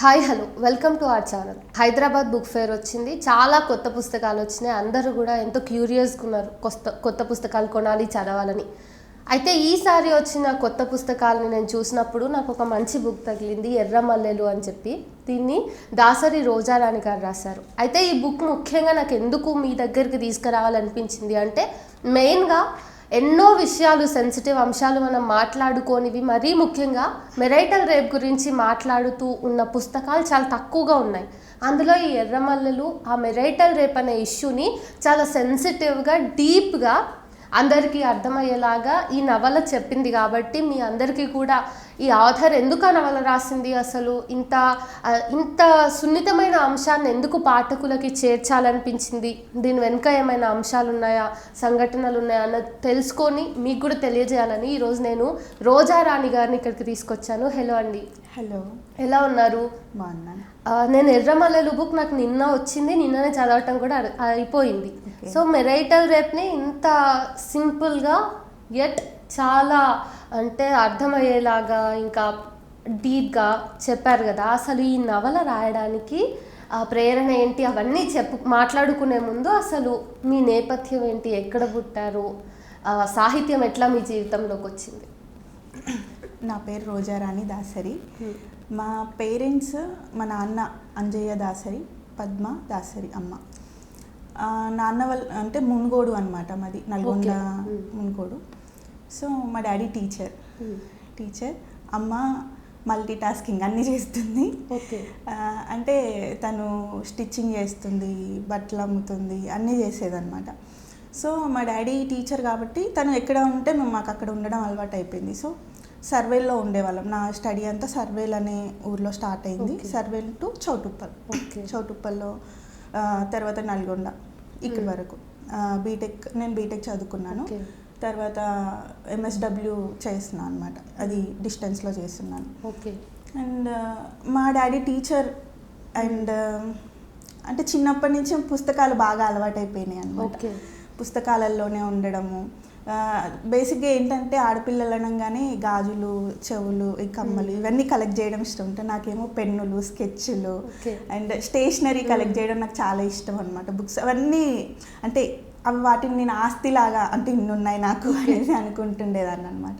Hi hello welcome to our channel. Hyderabad book fair వచ్చింది. చాలా కొత్త పుస్తకాలు వచ్చినాయి. అందరూ కూడా ఎంతో క్యూరియస్గా ఉన్నారు కొత్త పుస్తకాలు కొనాలి, చదవాలని. అయితే ఈసారి వచ్చిన కొత్త పుస్తకాలని నేను చూసినప్పుడు నాకు ఒక మంచి బుక్ తగిలింది, ఎర్రమల్లెలు అని చెప్పి. దీన్ని దాసరి రోజారాణి గారు రాశారు. అయితే ఈ బుక్ ముఖ్యంగా నాకు ఎందుకు మీ దగ్గరికి తీసుకురావాలనిపించింది అంటే, మెయిన్గా ఎన్నో విషయాలు, సెన్సిటివ్ అంశాలు మనం మాట్లాడుకోనివి, మరీ ముఖ్యంగా మెరైటల్ రేప్ గురించి మాట్లాడుతూ ఉన్న పుస్తకాలు చాలా తక్కువగా ఉన్నాయి. అందులో ఈ ఎర్రమల్లెలు ఆ మెరైటల్ రేప్ అనే ఇష్యూని చాలా సెన్సిటివ్గా, డీప్గా అందరికీ అర్థమయ్యేలాగా ఈ నవల చెప్పింది. కాబట్టి మీ అందరికీ కూడా ఈ ఆథర్ ఎందుకు ఆ నవల రాసింది, అసలు ఇంత సున్నితమైన అంశాన్ని ఎందుకు పాఠకులకి చేర్చాలనిపించింది, దీని వెనుక ఏమైనా అంశాలు ఉన్నాయా, సంఘటనలు ఉన్నాయా అన్నది తెలుసుకొని మీకు కూడా తెలియజేయాలని ఈరోజు నేను రోజారాణి గారిని ఇక్కడికి తీసుకొచ్చాను. హలో అండి. హలో, ఎలా ఉన్నారు? బాగున్నాను. నేను ఎర్రమల్లెలు బుక్ నాకు నిన్న వచ్చింది, నిన్ననే చదవటం కూడా అయిపోయింది. సో మెరైటల్ రేప్ని ఇంత సింపుల్గా యట్ చాలా అంటే అర్థమయ్యేలాగా ఇంకా డీప్గా చెప్పారు కదా. అసలు ఈ నవల రాయడానికి ప్రేరణ ఏంటి, అవన్నీ మాట్లాడుకునే ముందు అసలు మీ నేపథ్యం ఏంటి, ఎక్కడ పుట్టారు, సాహిత్యం ఎట్లా మీ జీవితంలోకి వచ్చింది? నా పేరు రోజారాణి దాసరి. మా పేరెంట్స్, మా నాన్న అంజయ్య దాసరి, పద్మ దాసరి అమ్మ. నాన్న వాళ్ళ అంటే మున్గోడు అనమాట, మాది నల్గొండ మున్గోడు. సో మా డాడీ టీచర్, అమ్మ మల్టీ టాస్కింగ్ అన్నీ చేస్తుంది. అంటే తను స్టిచ్చింగ్ చేస్తుంది, బట్టలు అమ్ముతుంది, అన్నీ చేసేదన్నమాట. సో మా డాడీ టీచర్ కాబట్టి తను ఎక్కడ ఉంటే మాకు అక్కడ ఉండడం అలవాటు అయిపోయింది. సో సర్వేల్లో ఉండేవాళ్ళం. నా స్టడీ అంతా సర్వేల్ అనే ఊర్లో స్టార్ట్ అయింది. సర్వేల్ టు చౌటుప్పల్లో, తర్వాత నల్గొండ, ఇక్కడి వరకు నేను బీటెక్ చదువుకున్నాను. తర్వాత MSW చేస్తున్నాను అనమాట, అది డిస్టెన్స్లో చేస్తున్నాను. అండ్ మా డాడీ టీచర్. అండ్ అంటే చిన్నప్పటి నుంచి పుస్తకాలు బాగా అలవాటు అయిపోయినాయి అనమాట. పుస్తకాలలోనే ఉండడము. బేసిక్గా ఏంటంటే ఆడపిల్లలు అనగానే గాజులు, చెవులు, ఈ కమ్మలు ఇవన్నీ కలెక్ట్ చేయడం ఇష్టం ఉంటుంది. నాకేమో పెన్నులు, స్కెచ్లు అండ్ స్టేషనరీ కలెక్ట్ చేయడం నాకు చాలా ఇష్టం అనమాట. బుక్స్ అవన్నీ అంటే అవి వాటిని నేను ఆస్తిలాగా అంటే ఇన్ని ఉన్నాయి నాకు అనేది అనుకుంటుండేదాన్ని అనమాట.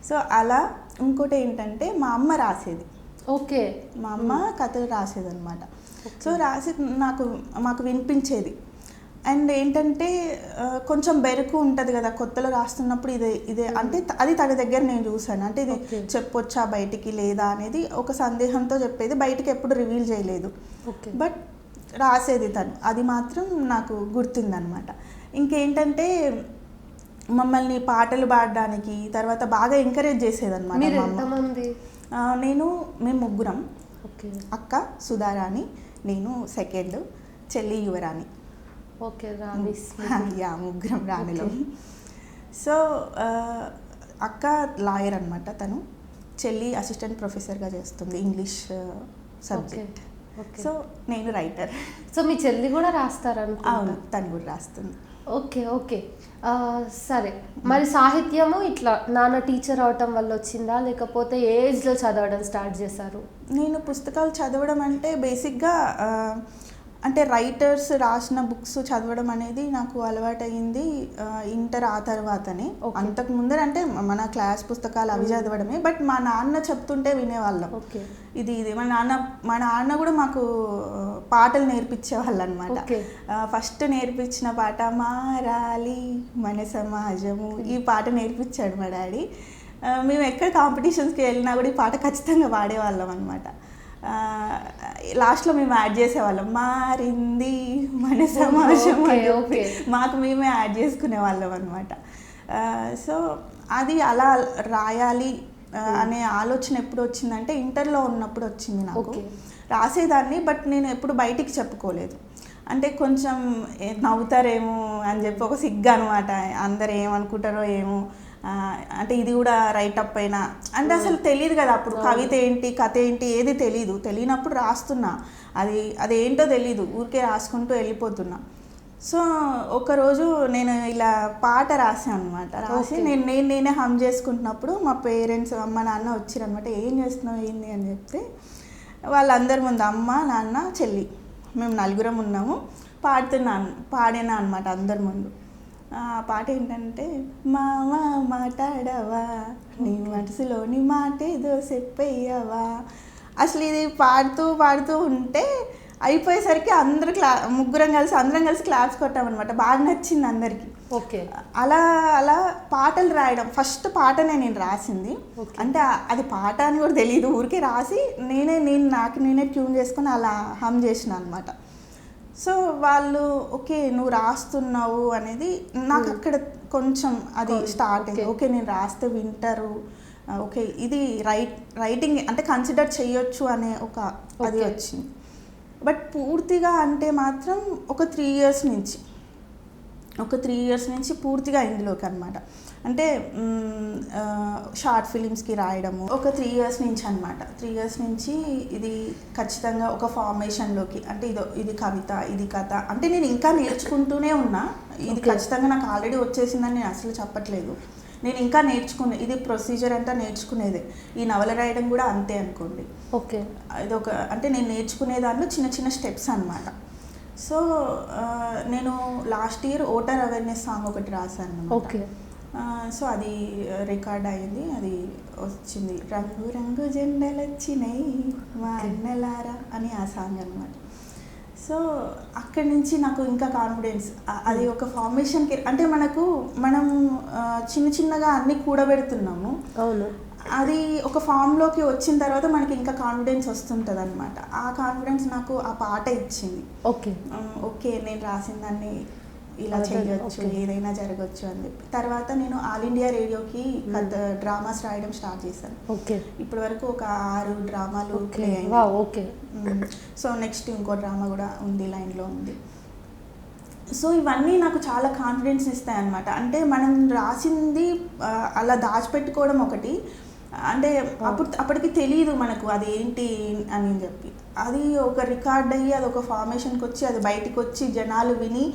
సో అలా ఇంకోటి ఏంటంటే మా అమ్మ రాసేది. మా అమ్మ కథలు రాసేది అనమాట. సో రాసి మాకు వినిపించేది. అండ్ ఏంటంటే కొంచెం బెరుకు ఉంటుంది కదా కొత్తలో రాస్తున్నప్పుడు, ఇదే అంటే అది తన దగ్గర నేను చూసాను. అంటే ఇది చెప్పొచ్చా బయటికి లేదా అనేది ఒక సందేహంతో చెప్పేది, బయటికి ఎప్పుడు రివీల్ చేయలేదు. బట్ రాసేది తను, అది మాత్రం నాకు గుర్తుందనమాట. ఇంకేంటంటే మమ్మల్ని పాటలు పాడడానికి తర్వాత బాగా ఎంకరేజ్ చేసేదన్నమాట. మేము ముగ్గురం, అక్క సుధారాణి, నేను సెకండ్, చెల్లి యువరాణి. ముగ్గురం రాణిలో. సో అక్క లాయర్ అనమాట తను, చెల్లి అసిస్టెంట్ ప్రొఫెసర్గా చేస్తుంది ఇంగ్లీష్ సబ్జెక్ట్. సో నేను రైటర్. సో మీ చెల్లి కూడా రాస్తారని? అవును, తను కూడా రాస్తుంది. ఓకే. సరే, మరి సాహిత్యము ఇట్లా నాన్న టీచర్ అవటం వల్ల వచ్చిందా, లేకపోతే ఏ ఏజ్లో చదవడం స్టార్ట్ చేశారు? నేను పుస్తకాలు చదవడం అంటే బేసిక్గా అంటే రైటర్స్ రాసిన బుక్స్ చదవడం అనేది నాకు అలవాటైంది ఇంటర్ ఆ తర్వాతనే. అంతకు ముందర అంటే మన క్లాస్ పుస్తకాలు అవి చదవడమే. బట్ మా నాన్న చెప్తుంటే వినేవాళ్ళం. ఇది మా నాన్న కూడా మాకు పాటలు నేర్పించేవాళ్ళు అనమాట. ఫస్ట్ నేర్పించిన పాట మారాలి మన సమాజము, ఈ పాట నేర్పించాడు మా డాడీ. మేము ఎక్కడ కాంపిటీషన్స్కి వెళ్ళినా కూడా ఈ పాట ఖచ్చితంగా పాడేవాళ్ళం అనమాట. లాస్ట్లో మేము యాడ్ చేసేవాళ్ళం, మారింది మన సమాజం, మాకు మేమే యాడ్ చేసుకునే వాళ్ళం అనమాట. సో అది అలా రాయాలి అనే ఆలోచన ఎప్పుడు వచ్చిందంటే ఇంటర్లో ఉన్నప్పుడు వచ్చింది నాకు. రాసేదాన్ని, బట్ నేను ఎప్పుడు బయటికి చెప్పుకోలేదు. అంటే కొంచెం నవ్వుతారేమో అని చెప్పి ఒక సిగ్గు అనమాట, అందరు ఏమనుకుంటారో ఏమో, అంటే ఇది కూడా రైటప్ అయినా అంటే అసలు తెలియదు కదా అప్పుడు, కవిత ఏంటి కథ ఏంటి ఏది తెలియనప్పుడు రాస్తున్నా, అదేంటో తెలీదు, ఊరికే రాసుకుంటూ వెళ్ళిపోతున్నా. సో ఒకరోజు నేను ఇలా పాట రాసాను అనమాట. రాసి నేనే హమ్ చేసుకుంటున్నప్పుడు మా పేరెంట్స్, అమ్మ నాన్న వచ్చారనమాట. ఏం చేస్తున్నావు ఏంది అని చెప్తే వాళ్ళందరి ముందు అమ్మ నాన్న చెల్లి మేము నలుగురం ఉన్నాము. పాడినా అనమాట అందరి ముందు. ఆ పాట ఏంటంటే మామ మాట్లాడవా నీ మనసులోని మాటేదో చెప్పయ్యవా. అసలు ఇది పాడుతూ ఉంటే అయిపోయేసరికి అందరం కలిసి క్లాప్స్ కొట్టామన్నమాట. బాగా నచ్చింది అందరికి. ఓకే. అలా పాటలు రాయడం ఫస్ట్ పాటనే నేను రాసింది. అంటే అది పాట అని కూడా తెలియదు, ఊరికే రాసి నేనే ట్యూన్ చేసుకొని అలా హమ్ చేసిన అనమాట. సో వాళ్ళు ఓకే నువ్వు రాస్తున్నావు అనేది నాకు అక్కడ కొంచెం అది స్టార్ట్ అయింది. ఓకే నేను రాస్తే వింటారు, ఓకే ఇది రైటింగ్ అంటే కన్సిడర్ చేయొచ్చు అనే అది వచ్చింది. బట్ పూర్తిగా అంటే మాత్రం ఒక 3 ఇయర్స్ నుంచి పూర్తిగా ఇందులోకి అనమాట. అంటే షార్ట్ ఫిలిమ్స్కి రాయడము ఒక 3 ఇయర్స్ నుంచి అనమాట. 3 ఇయర్స్ నుంచి ఇది ఖచ్చితంగా ఒక ఫార్మేషన్లోకి, అంటే ఇది కవిత, ఇది కథ, అంటే నేను ఇంకా నేర్చుకుంటూనే ఉన్నా. ఇది ఖచ్చితంగా నాకు ఆల్రెడీ వచ్చేసిందని నేను అసలు చెప్పట్లేదు. నేను ఇంకా ఇది ప్రొసీజర్ అంతా నేర్చుకునేదే. ఈ నవల రాయడం కూడా అంతే అనుకోండి. ఓకే. ఇది అంటే నేను నేర్చుకునే దాంట్లో చిన్న స్టెప్స్ అనమాట. సో నేను last year voter awareness song ఒకటి రాశాను అనమాట. ఓకే. సో అది రికార్డ్ అయింది, అది వచ్చింది. రంగు రంగు జెండలు వచ్చినాయి మా అన్నలారా అని ఆ సాంగ్ అనమాట. సో అక్కడి నుంచి నాకు ఇంకా కాన్ఫిడెన్స్, అది ఒక ఫార్మేషన్కి, అంటే మనం చిన్నగా అన్నీ కూడబెడుతున్నాము. అవును. అది ఒక ఫామ్లోకి వచ్చిన తర్వాత మనకి ఇంకా కాన్ఫిడెన్స్ వస్తుంటుంది అనమాట. ఆ కాన్ఫిడెన్స్ నాకు ఆ పాట ఇచ్చింది. ఓకే నేను రాసిన దాన్ని ఇలా చేయొచ్చు, ఏదైనా జరగచ్చు అని చెప్పి. తర్వాత నేను ఆల్ ఇండియా రేడియోకి డ్రామాస్ రాయడం స్టార్ట్ చేశాను. ఇప్పటి వరకు ఒక 6 డ్రామాలు ప్లే అయ్యాయి. సో నెక్స్ట్ ఇంకో డ్రామా కూడా ఉంది, లైన్లో ఉంది. సో ఇవన్నీ నాకు చాలా కాన్ఫిడెన్స్ ఇస్తాయి అన్నమాట. అంటే మనం రాసింది అలా దాచిపెట్టుకోవడం ఒకటి, అంటే అప్పటికి తెలియదు మనకు అది ఏంటి అని చెప్పి. అది ఒక రికార్డ్ అయ్యి అది ఒక ఫార్మేషన్కి వచ్చి అది బయటకు వచ్చి జనాలు విని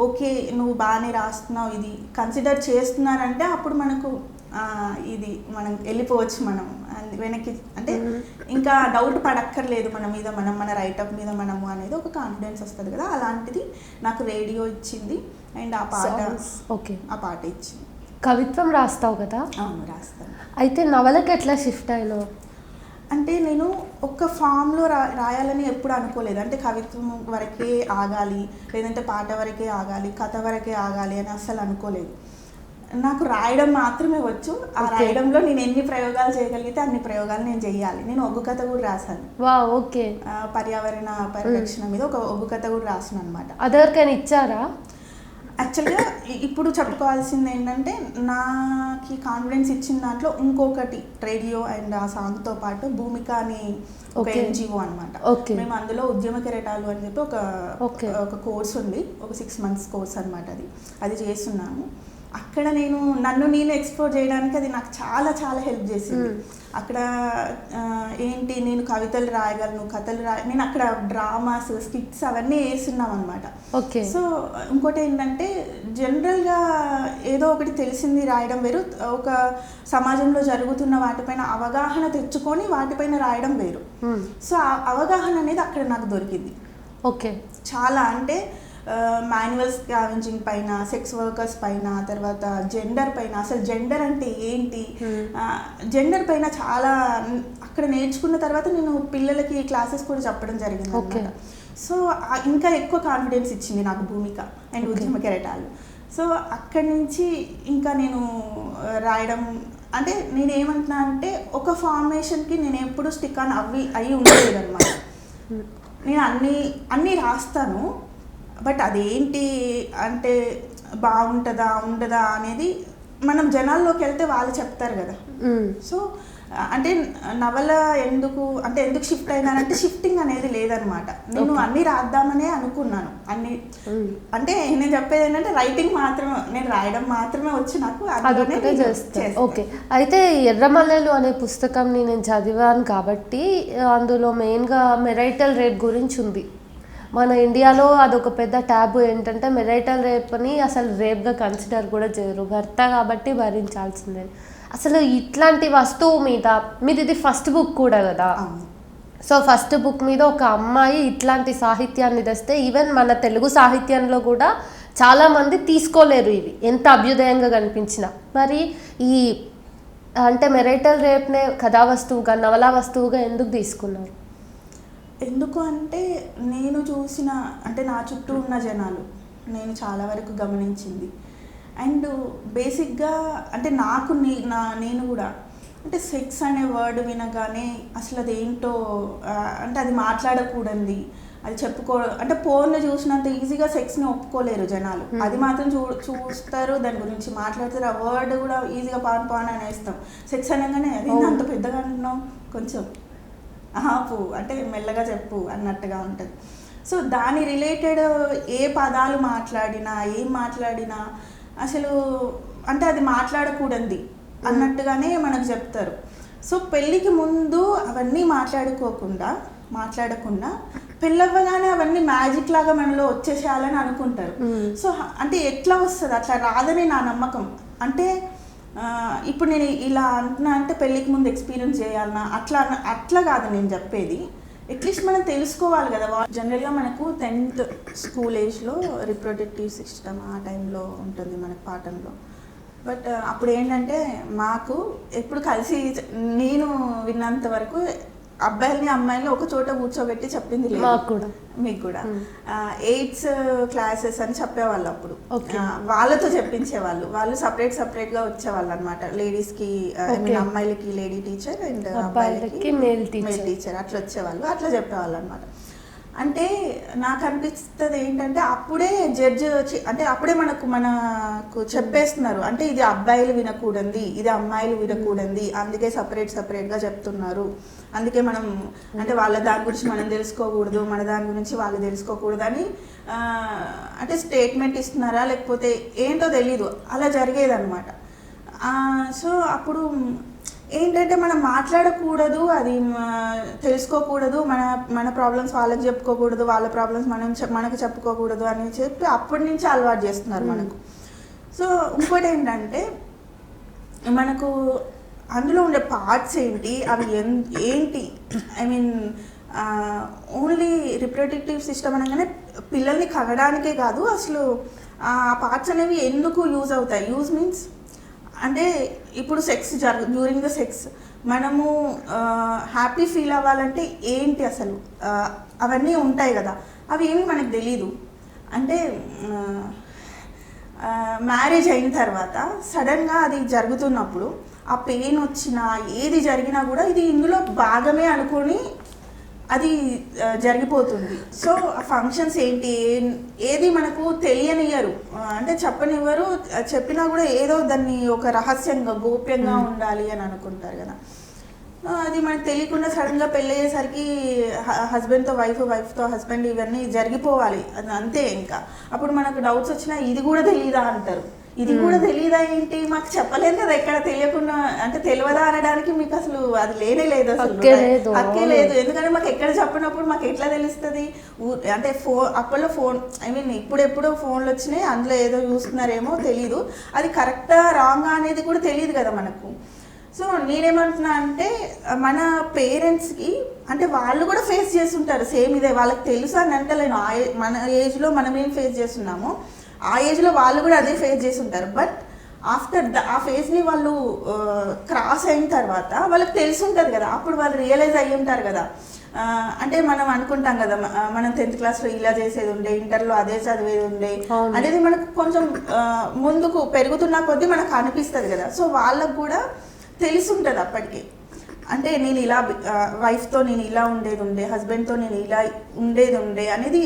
ఓకే నువ్వు బాగానే రాస్తున్నావు, ఇది కన్సిడర్ చేస్తున్నారంటే అప్పుడు మనకు ఇది మనం వెళ్ళిపోవచ్చు, మనం వెనక్కి, అంటే ఇంకా డౌట్ పడక్కర్లేదు మన రైటప్ మీద మనము అనేది ఒక కాన్ఫిడెన్స్ వస్తుంది కదా. అలాంటిది నాకు రేడియో ఇచ్చింది అండ్ ఆ పాట ఇచ్చింది. కవిత్వం రాస్తావు కదా? అవును, రాస్తాను. అయితే నవలకి ఎట్లా షిఫ్ట్ అయినావు? అంటే నేను ఒక ఫామ్లో రాయాలని ఎప్పుడు అనుకోలేదు. అంటే కవిత్వం వరకే ఆగాలి, లేదంటే పాట వరకే ఆగాలి, కథ వరకే ఆగాలి అని అస్సలు అనుకోలేదు. నాకు రాయడం మాత్రమే వచ్చు. ఆ రాయడంలో నేను ఎన్ని ప్రయోగాలు చేయగలిగితే అన్ని ప్రయోగాలు నేను చేయాలి. నేను ఒగ్గు కథ కూడా రాశాను. పర్యావరణ పరిరక్షణ మీద ఒక ఒగ్గు కథ కూడా రాసాను అనమాట. అదెవరికైనా ఇచ్చారా? యాక్చువల్గా ఇప్పుడు చెప్పుకోవాల్సింది ఏంటంటే నాకు కాన్ఫిడెన్స్ ఇచ్చిన దాంట్లో ఇంకొకటి రేడియో అండ్ ఆ సాంగ్తో పాటు భూమిక అని ఒక NGO అనమాట. మేము అందులో ఉద్యమ కెరటాలు అని చెప్పి ఒక కోర్స్ ఉంది, ఒక 6 months కోర్స్ అనమాట. అది చేస్తున్నాము. అక్కడ నన్ను నేను ఎక్స్ప్లోర్ చేయడానికి అది నాకు చాలా చాలా హెల్ప్ చేసింది. అక్కడ ఏంటి, నేను కవితలు రాయగలను, కథలు నేను అక్కడ డ్రామాస్, స్కిట్స్ అవన్నీ వేస్తున్నాం అనమాట. సో ఇంకోటి ఏంటంటే జనరల్గా ఏదో ఒకటి తెలిసింది రాయడం వేరు, ఒక సమాజంలో జరుగుతున్న వాటిపైన అవగాహన తెచ్చుకొని వాటిపైన రాయడం వేరు. సో ఆ అవగాహన అనేది అక్కడ నాకు దొరికింది. చాలా, అంటే మాన్యువల్ స్కావెంజింగ్ పైన, సెక్స్ వర్కర్స్ పైన, తర్వాత జెండర్ పైన, అసలు జెండర్ అంటే ఏంటి, జెండర్ పైన చాలా అక్కడ నేర్చుకున్న తర్వాత నేను పిల్లలకి క్లాసెస్ కూడా చెప్పడం జరిగింది అన్నమాట. సో ఇంకా ఎక్కువ కాన్ఫిడెన్స్ ఇచ్చింది నాకు భూమిక అండ్ ఉద్యమ కెరటాలు. సో అక్కడి నుంచి ఇంకా నేను రాయడం, అంటే నేనేమంటున్నా అంటే ఒక ఫార్మేషన్కి నేను ఎప్పుడు స్టిక్ ఆన్ అయ్యి ఉండలేదు అనమాట. నేను అన్నీ రాస్తాను, బట్ అదేంటి అంటే బాగుంటుందా ఉండదా అనేది మనం జనాల్లోకి వెళ్తే వాళ్ళు చెప్తారు కదా. సో అంటే నవల ఎందుకు షిఫ్ట్ అయినానంటే షిఫ్టింగ్ అనేది లేదనమాట. నేను అన్నీ రాద్దామనే అనుకున్నాను. అంటే నేను చెప్పేది ఏంటంటే రైటింగ్ మాత్రమే, నేను రాయడం మాత్రమే వచ్చి నాకు ఓకే. అయితే ఎర్రమల్లెలు అనే పుస్తకం నేను చదివాను కాబట్టి అందులో మెయిన్గా మెరైటల్ రేప్ గురించి ఉంది. మన ఇండియాలో అదొక పెద్ద ట్యాబు ఏంటంటే మెరైటల్ రేప్ని అసలు రేప్గా కన్సిడర్ కూడా చేయరు, భర్త కాబట్టి భరించాల్సిందే. అసలు ఇట్లాంటి వస్తువు మీద మీది ఇది ఫస్ట్ బుక్ కూడా కదా, సో ఫస్ట్ బుక్ మీద ఒక అమ్మాయి ఇట్లాంటి సాహిత్యాన్ని తెస్తే ఈవెన్ మన తెలుగు సాహిత్యంలో కూడా చాలామంది తీసుకోలేరు ఇవి ఎంత అభ్యుదయంగా కనిపించినా. మరి ఈ అంటే మెరైటల్ రేప్నే కథా వస్తువుగా నవలా వస్తువుగా ఎందుకు తీసుకున్నారు? ఎందుకు అంటే నేను చూసిన అంటే నా చుట్టూ ఉన్న జనాలు నేను చాలా వరకు గమనించింది. అండ్ బేసిక్గా అంటే నాకు నేను కూడా అంటే సెక్స్ అనే వర్డ్ వినగానే అసలు అదేంటో అంటే అది మాట్లాడకూడదు, అది అంటే పోర్ని చూసినంత ఈజీగా సెక్స్ని ఒప్పుకోలేరు జనాలు. అది మాత్రం చూస్తారు, దాని గురించి మాట్లాడతారు. ఆ వర్డ్ కూడా ఈజీగా పాన్ అనేస్తాం. సెక్స్ అనగానే అది అంత పెద్దగా అంటున్నాం, కొంచెం ఆపు అంటే మెల్లగా చెప్పు అన్నట్టుగా ఉంటుంది. సో దాని రిలేటెడ్ ఏ పదాలు మాట్లాడినా ఏం మాట్లాడినా అసలు అంటే అది మాట్లాడకూడదు అన్నట్టుగానే మనకు చెప్తారు. సో పెళ్ళికి ముందు అవన్నీ మాట్లాడకుండా పెళ్ళవ్వగానే అవన్నీ మ్యాజిక్ లాగా మనలో వచ్చేసేయాలని అనుకుంటారు. సో అంటే ఎట్లా వస్తుంది? అట్లా రాదని నా నమ్మకం. అంటే ఇప్పుడు నేను ఇలా అంటున్నా అంటే పెళ్ళికి ముందు ఎక్స్పీరియన్స్ చేయాలన్నా అట్లా కాదు నేను చెప్పేది. అట్లీస్ట్ మనం తెలుసుకోవాలి కదా. జనరల్గా మనకు 10th స్కూల్ ఏజ్లో రిప్రొడక్టివ్ సిస్టమ్ ఆ టైంలో ఉంటుంది మనకు పాఠంలో. బట్ అప్పుడు ఏంటంటే మాకు ఎప్పుడు కలిసి నేను విన్నంత వరకు అబ్బాయిల్ని అమ్మాయిల్ని ఒక చోట కూర్చోబెట్టి చెప్పింది లేదు. మీకు కూడా 8th క్లాసెస్ అని చెప్పేవాళ్ళు అప్పుడు. వాళ్ళతో చెప్పించేవాళ్ళు. వాళ్ళు సపరేట్గా వచ్చేవాళ్ళు అనమాట. లేడీస్కి అమ్మాయిలకి లేడీ టీచర్ అండ్ అబ్బాయిలకి మేల్ టీచర్ అట్లా వచ్చేవాళ్ళు. అట్లా చెప్పేవాళ్ళు అనమాట. అంటే నాకు అనిపిస్తుంది ఏంటంటే అప్పుడే జడ్జి అంటే అప్పుడే మనకు చెప్పేస్తున్నారు. అంటే ఇది అబ్బాయిలు వినకూడదు, ఇది అమ్మాయిలు వినకూడదు, అందుకే సపరేట్గా చెప్తున్నారు. అందుకే మనం అంటే వాళ్ళ దాని గురించి మనం తెలుసుకోకూడదు, మన దాని గురించి వాళ్ళు తెలుసుకోకూడదు అని అంటే స్టేట్మెంట్ ఇస్తున్నారా లేకపోతే ఏంటో తెలీదు, అలా జరిగేదన్నమాట. సో అప్పుడు ఏంటంటే మనం మాట్లాడకూడదు, అది తెలుసుకోకూడదు, మన ప్రాబ్లమ్స్ వాళ్ళకి చెప్పుకోకూడదు, వాళ్ళ ప్రాబ్లమ్స్ మనకు చెప్పుకోకూడదు అని చెప్పి అప్పటి నుంచి అలవాటు చేస్తున్నారు మనకు. సో ఇంకోటి ఏంటంటే మనకు అందులో ఉండే పార్ట్స్ ఏంటి, అవి ఏంటి, I mean only reproductive system అనగానే పిల్లల్ని కనడానికే కాదు, అసలు ఆ పార్ట్స్ అనేవి ఎందుకు యూజ్ అవుతాయి. యూజ్ మీన్స్ అంటే ఇప్పుడు సెక్స్ డ్యూరింగ్ ద సెక్స్ మనము హ్యాపీ ఫీల్ అవ్వాలంటే ఏంటి అసలు అవన్నీ ఉంటాయి కదా, అవి ఏమి మనకు తెలీదు. అంటే మ్యారేజ్ అయిన తర్వాత సడన్గా అది జరుగుతున్నప్పుడు ఆ పెయిన్ వచ్చినా ఏది జరిగినా కూడా ఇది ఇందులో భాగమే అనుకొని అది జరిగిపోతుంది. సో ఆ ఫంక్షన్స్ ఏంటి ఏది మనకు తెలియనియ్యరు, అంటే చెప్పనివ్వరు. చెప్పినా కూడా ఏదో దాన్ని ఒక రహస్యంగా గోప్యంగా ఉండాలి అని అనుకుంటారు కదా. అది మనకు తెలియకుండా సడన్గా పెళ్ళి అయ్యేసరికి హస్బెండ్తో వైఫ్తో హస్బెండ్ ఇవన్నీ జరిగిపోవాలి, అది అంతే. ఇంకా అప్పుడు మనకు డౌట్స్ వచ్చినా ఇది కూడా తెలీదా అంటారు. ఇది కూడా తెలీదా ఏంటి, మాకు చెప్పలేదు కదా, ఎక్కడ తెలియకుండా అంటే తెలియదా అనడానికి మీకు అసలు అది లేనే లేదు, అసలు హక్కే లేదు. ఎందుకంటే మాకు ఎక్కడ చెప్పినప్పుడు మాకు ఎట్లా తెలుస్తుంది? అంటే అప్పట్లో ఫోన్ ఐ మీన్ ఇప్పుడెప్పుడో ఫోన్లు వచ్చినాయి, అందులో ఏదో చూస్తున్నారేమో తెలీదు, అది కరెక్టా రాంగా అనేది కూడా తెలియదు కదా మనకు. సో నేనేమంటున్నా అంటే మన పేరెంట్స్కి అంటే వాళ్ళు కూడా ఫేస్ చేస్తుంటారు సేమ్ ఇదే, వాళ్ళకి తెలుసు అని అంటలేను. మన ఏజ్లో మనం ఏం ఫేస్ చేస్తున్నామో ఆ ఏజ్లో వాళ్ళు కూడా అదే ఫేస్ చేసి ఉంటారు. బట్ ఆఫ్టర్ ఆ ఫేజ్ని వాళ్ళు క్రాస్ అయిన తర్వాత వాళ్ళకి తెలిసి ఉంటుంది కదా, అప్పుడు వాళ్ళు రియలైజ్ అయ్యి ఉంటారు కదా. అంటే మనం అనుకుంటాం కదా మనం 10th క్లాస్లో ఇలా చేసేది ఉండే, ఇంటర్లో అదే చదివేది ఉండే అనేది మనకు కొంచెం ముందుకు పెరుగుతున్న కొద్దీ మనకు అనిపిస్తుంది కదా. సో వాళ్ళకు కూడా తెలిసి ఉంటుంది అప్పటికి. అంటే నేను ఇలా వైఫ్తో నేను ఇలా ఉండేది ఉండే, హస్బెండ్తో నేను ఇలా ఉండేది ఉండే అనేది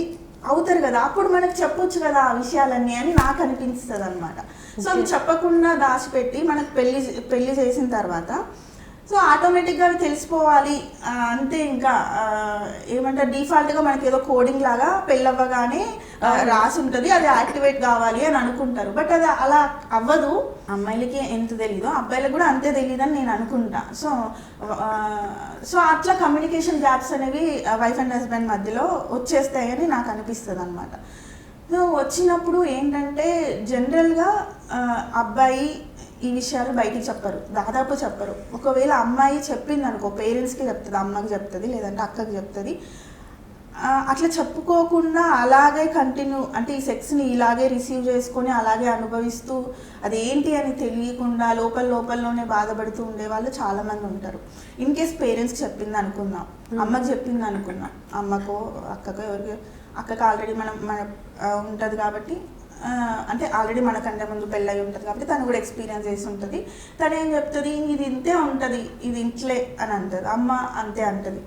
అవుతారు కదా. అప్పుడు మనకు చెప్పొచ్చు కదా ఆ విషయాలన్నీ అని నాకు అనిపిస్తుంది అనమాట. సో అవి చెప్పకుండా దాచిపెట్టి మనకు పెళ్ళి చేసిన తర్వాత సో ఆటోమేటిక్గా అవి తెలిసిపోవాలి అంతే. ఇంకా ఏమంటారు డిఫాల్ట్గా మనకి ఏదో కోడింగ్ లాగా పెళ్ళవ్వగానే రాసి ఉంటుంది, అది యాక్టివేట్ కావాలి అని అనుకుంటారు. బట్ అది అలా అవ్వదు. అమ్మాయిలకి ఎంత తెలీదో అబ్బాయిలకు కూడా అంతే తెలియదు అని నేను అనుకుంటా. సో అట్లా కమ్యూనికేషన్ గ్యాప్స్ అనేవి వైఫ్ అండ్ హస్బెండ్ మధ్యలో వచ్చేస్తాయని నాకు అనిపిస్తుంది అనమాట. సో వచ్చినప్పుడు ఏంటంటే జనరల్గా అబ్బాయి ఈ విషయాలు బయటికి చెప్పరు, దాదాపు చెప్పరు. ఒకవేళ అమ్మాయి చెప్పింది అనుకో, పేరెంట్స్కి చెప్తుంది, అమ్మకి చెప్తుంది, లేదంటే అక్కకి చెప్తుంది. అట్లా చెప్పుకోకుండా అలాగే కంటిన్యూ, అంటే ఈ సెక్స్ని ఇలాగే రిసీవ్ చేసుకొని అలాగే అనుభవిస్తూ అదేంటి అని తెలియకుండా లోపలలోనే బాధపడుతూ ఉండే వాళ్ళు చాలామంది ఉంటారు. ఇన్ కేస్ పేరెంట్స్కి చెప్పింది అనుకుందాం, అమ్మకి చెప్పింది అనుకుందాం, అమ్మకో అక్కకో ఎవరికి, అక్కకి ఆల్రెడీ మన ఉంటుంది కాబట్టి, అంటే ఆల్రెడీ మనకంటే ముందు పెళ్ళయి ఉంటుంది కాబట్టి తను కూడా ఎక్స్పీరియన్స్ చేసి ఉంటుంది. తను ఏం చెప్తుంది, ఇది ఇంతే ఉంటుంది, ఇది ఇంట్లే అని అంటుంది. అమ్మ అంతే అంటుంది,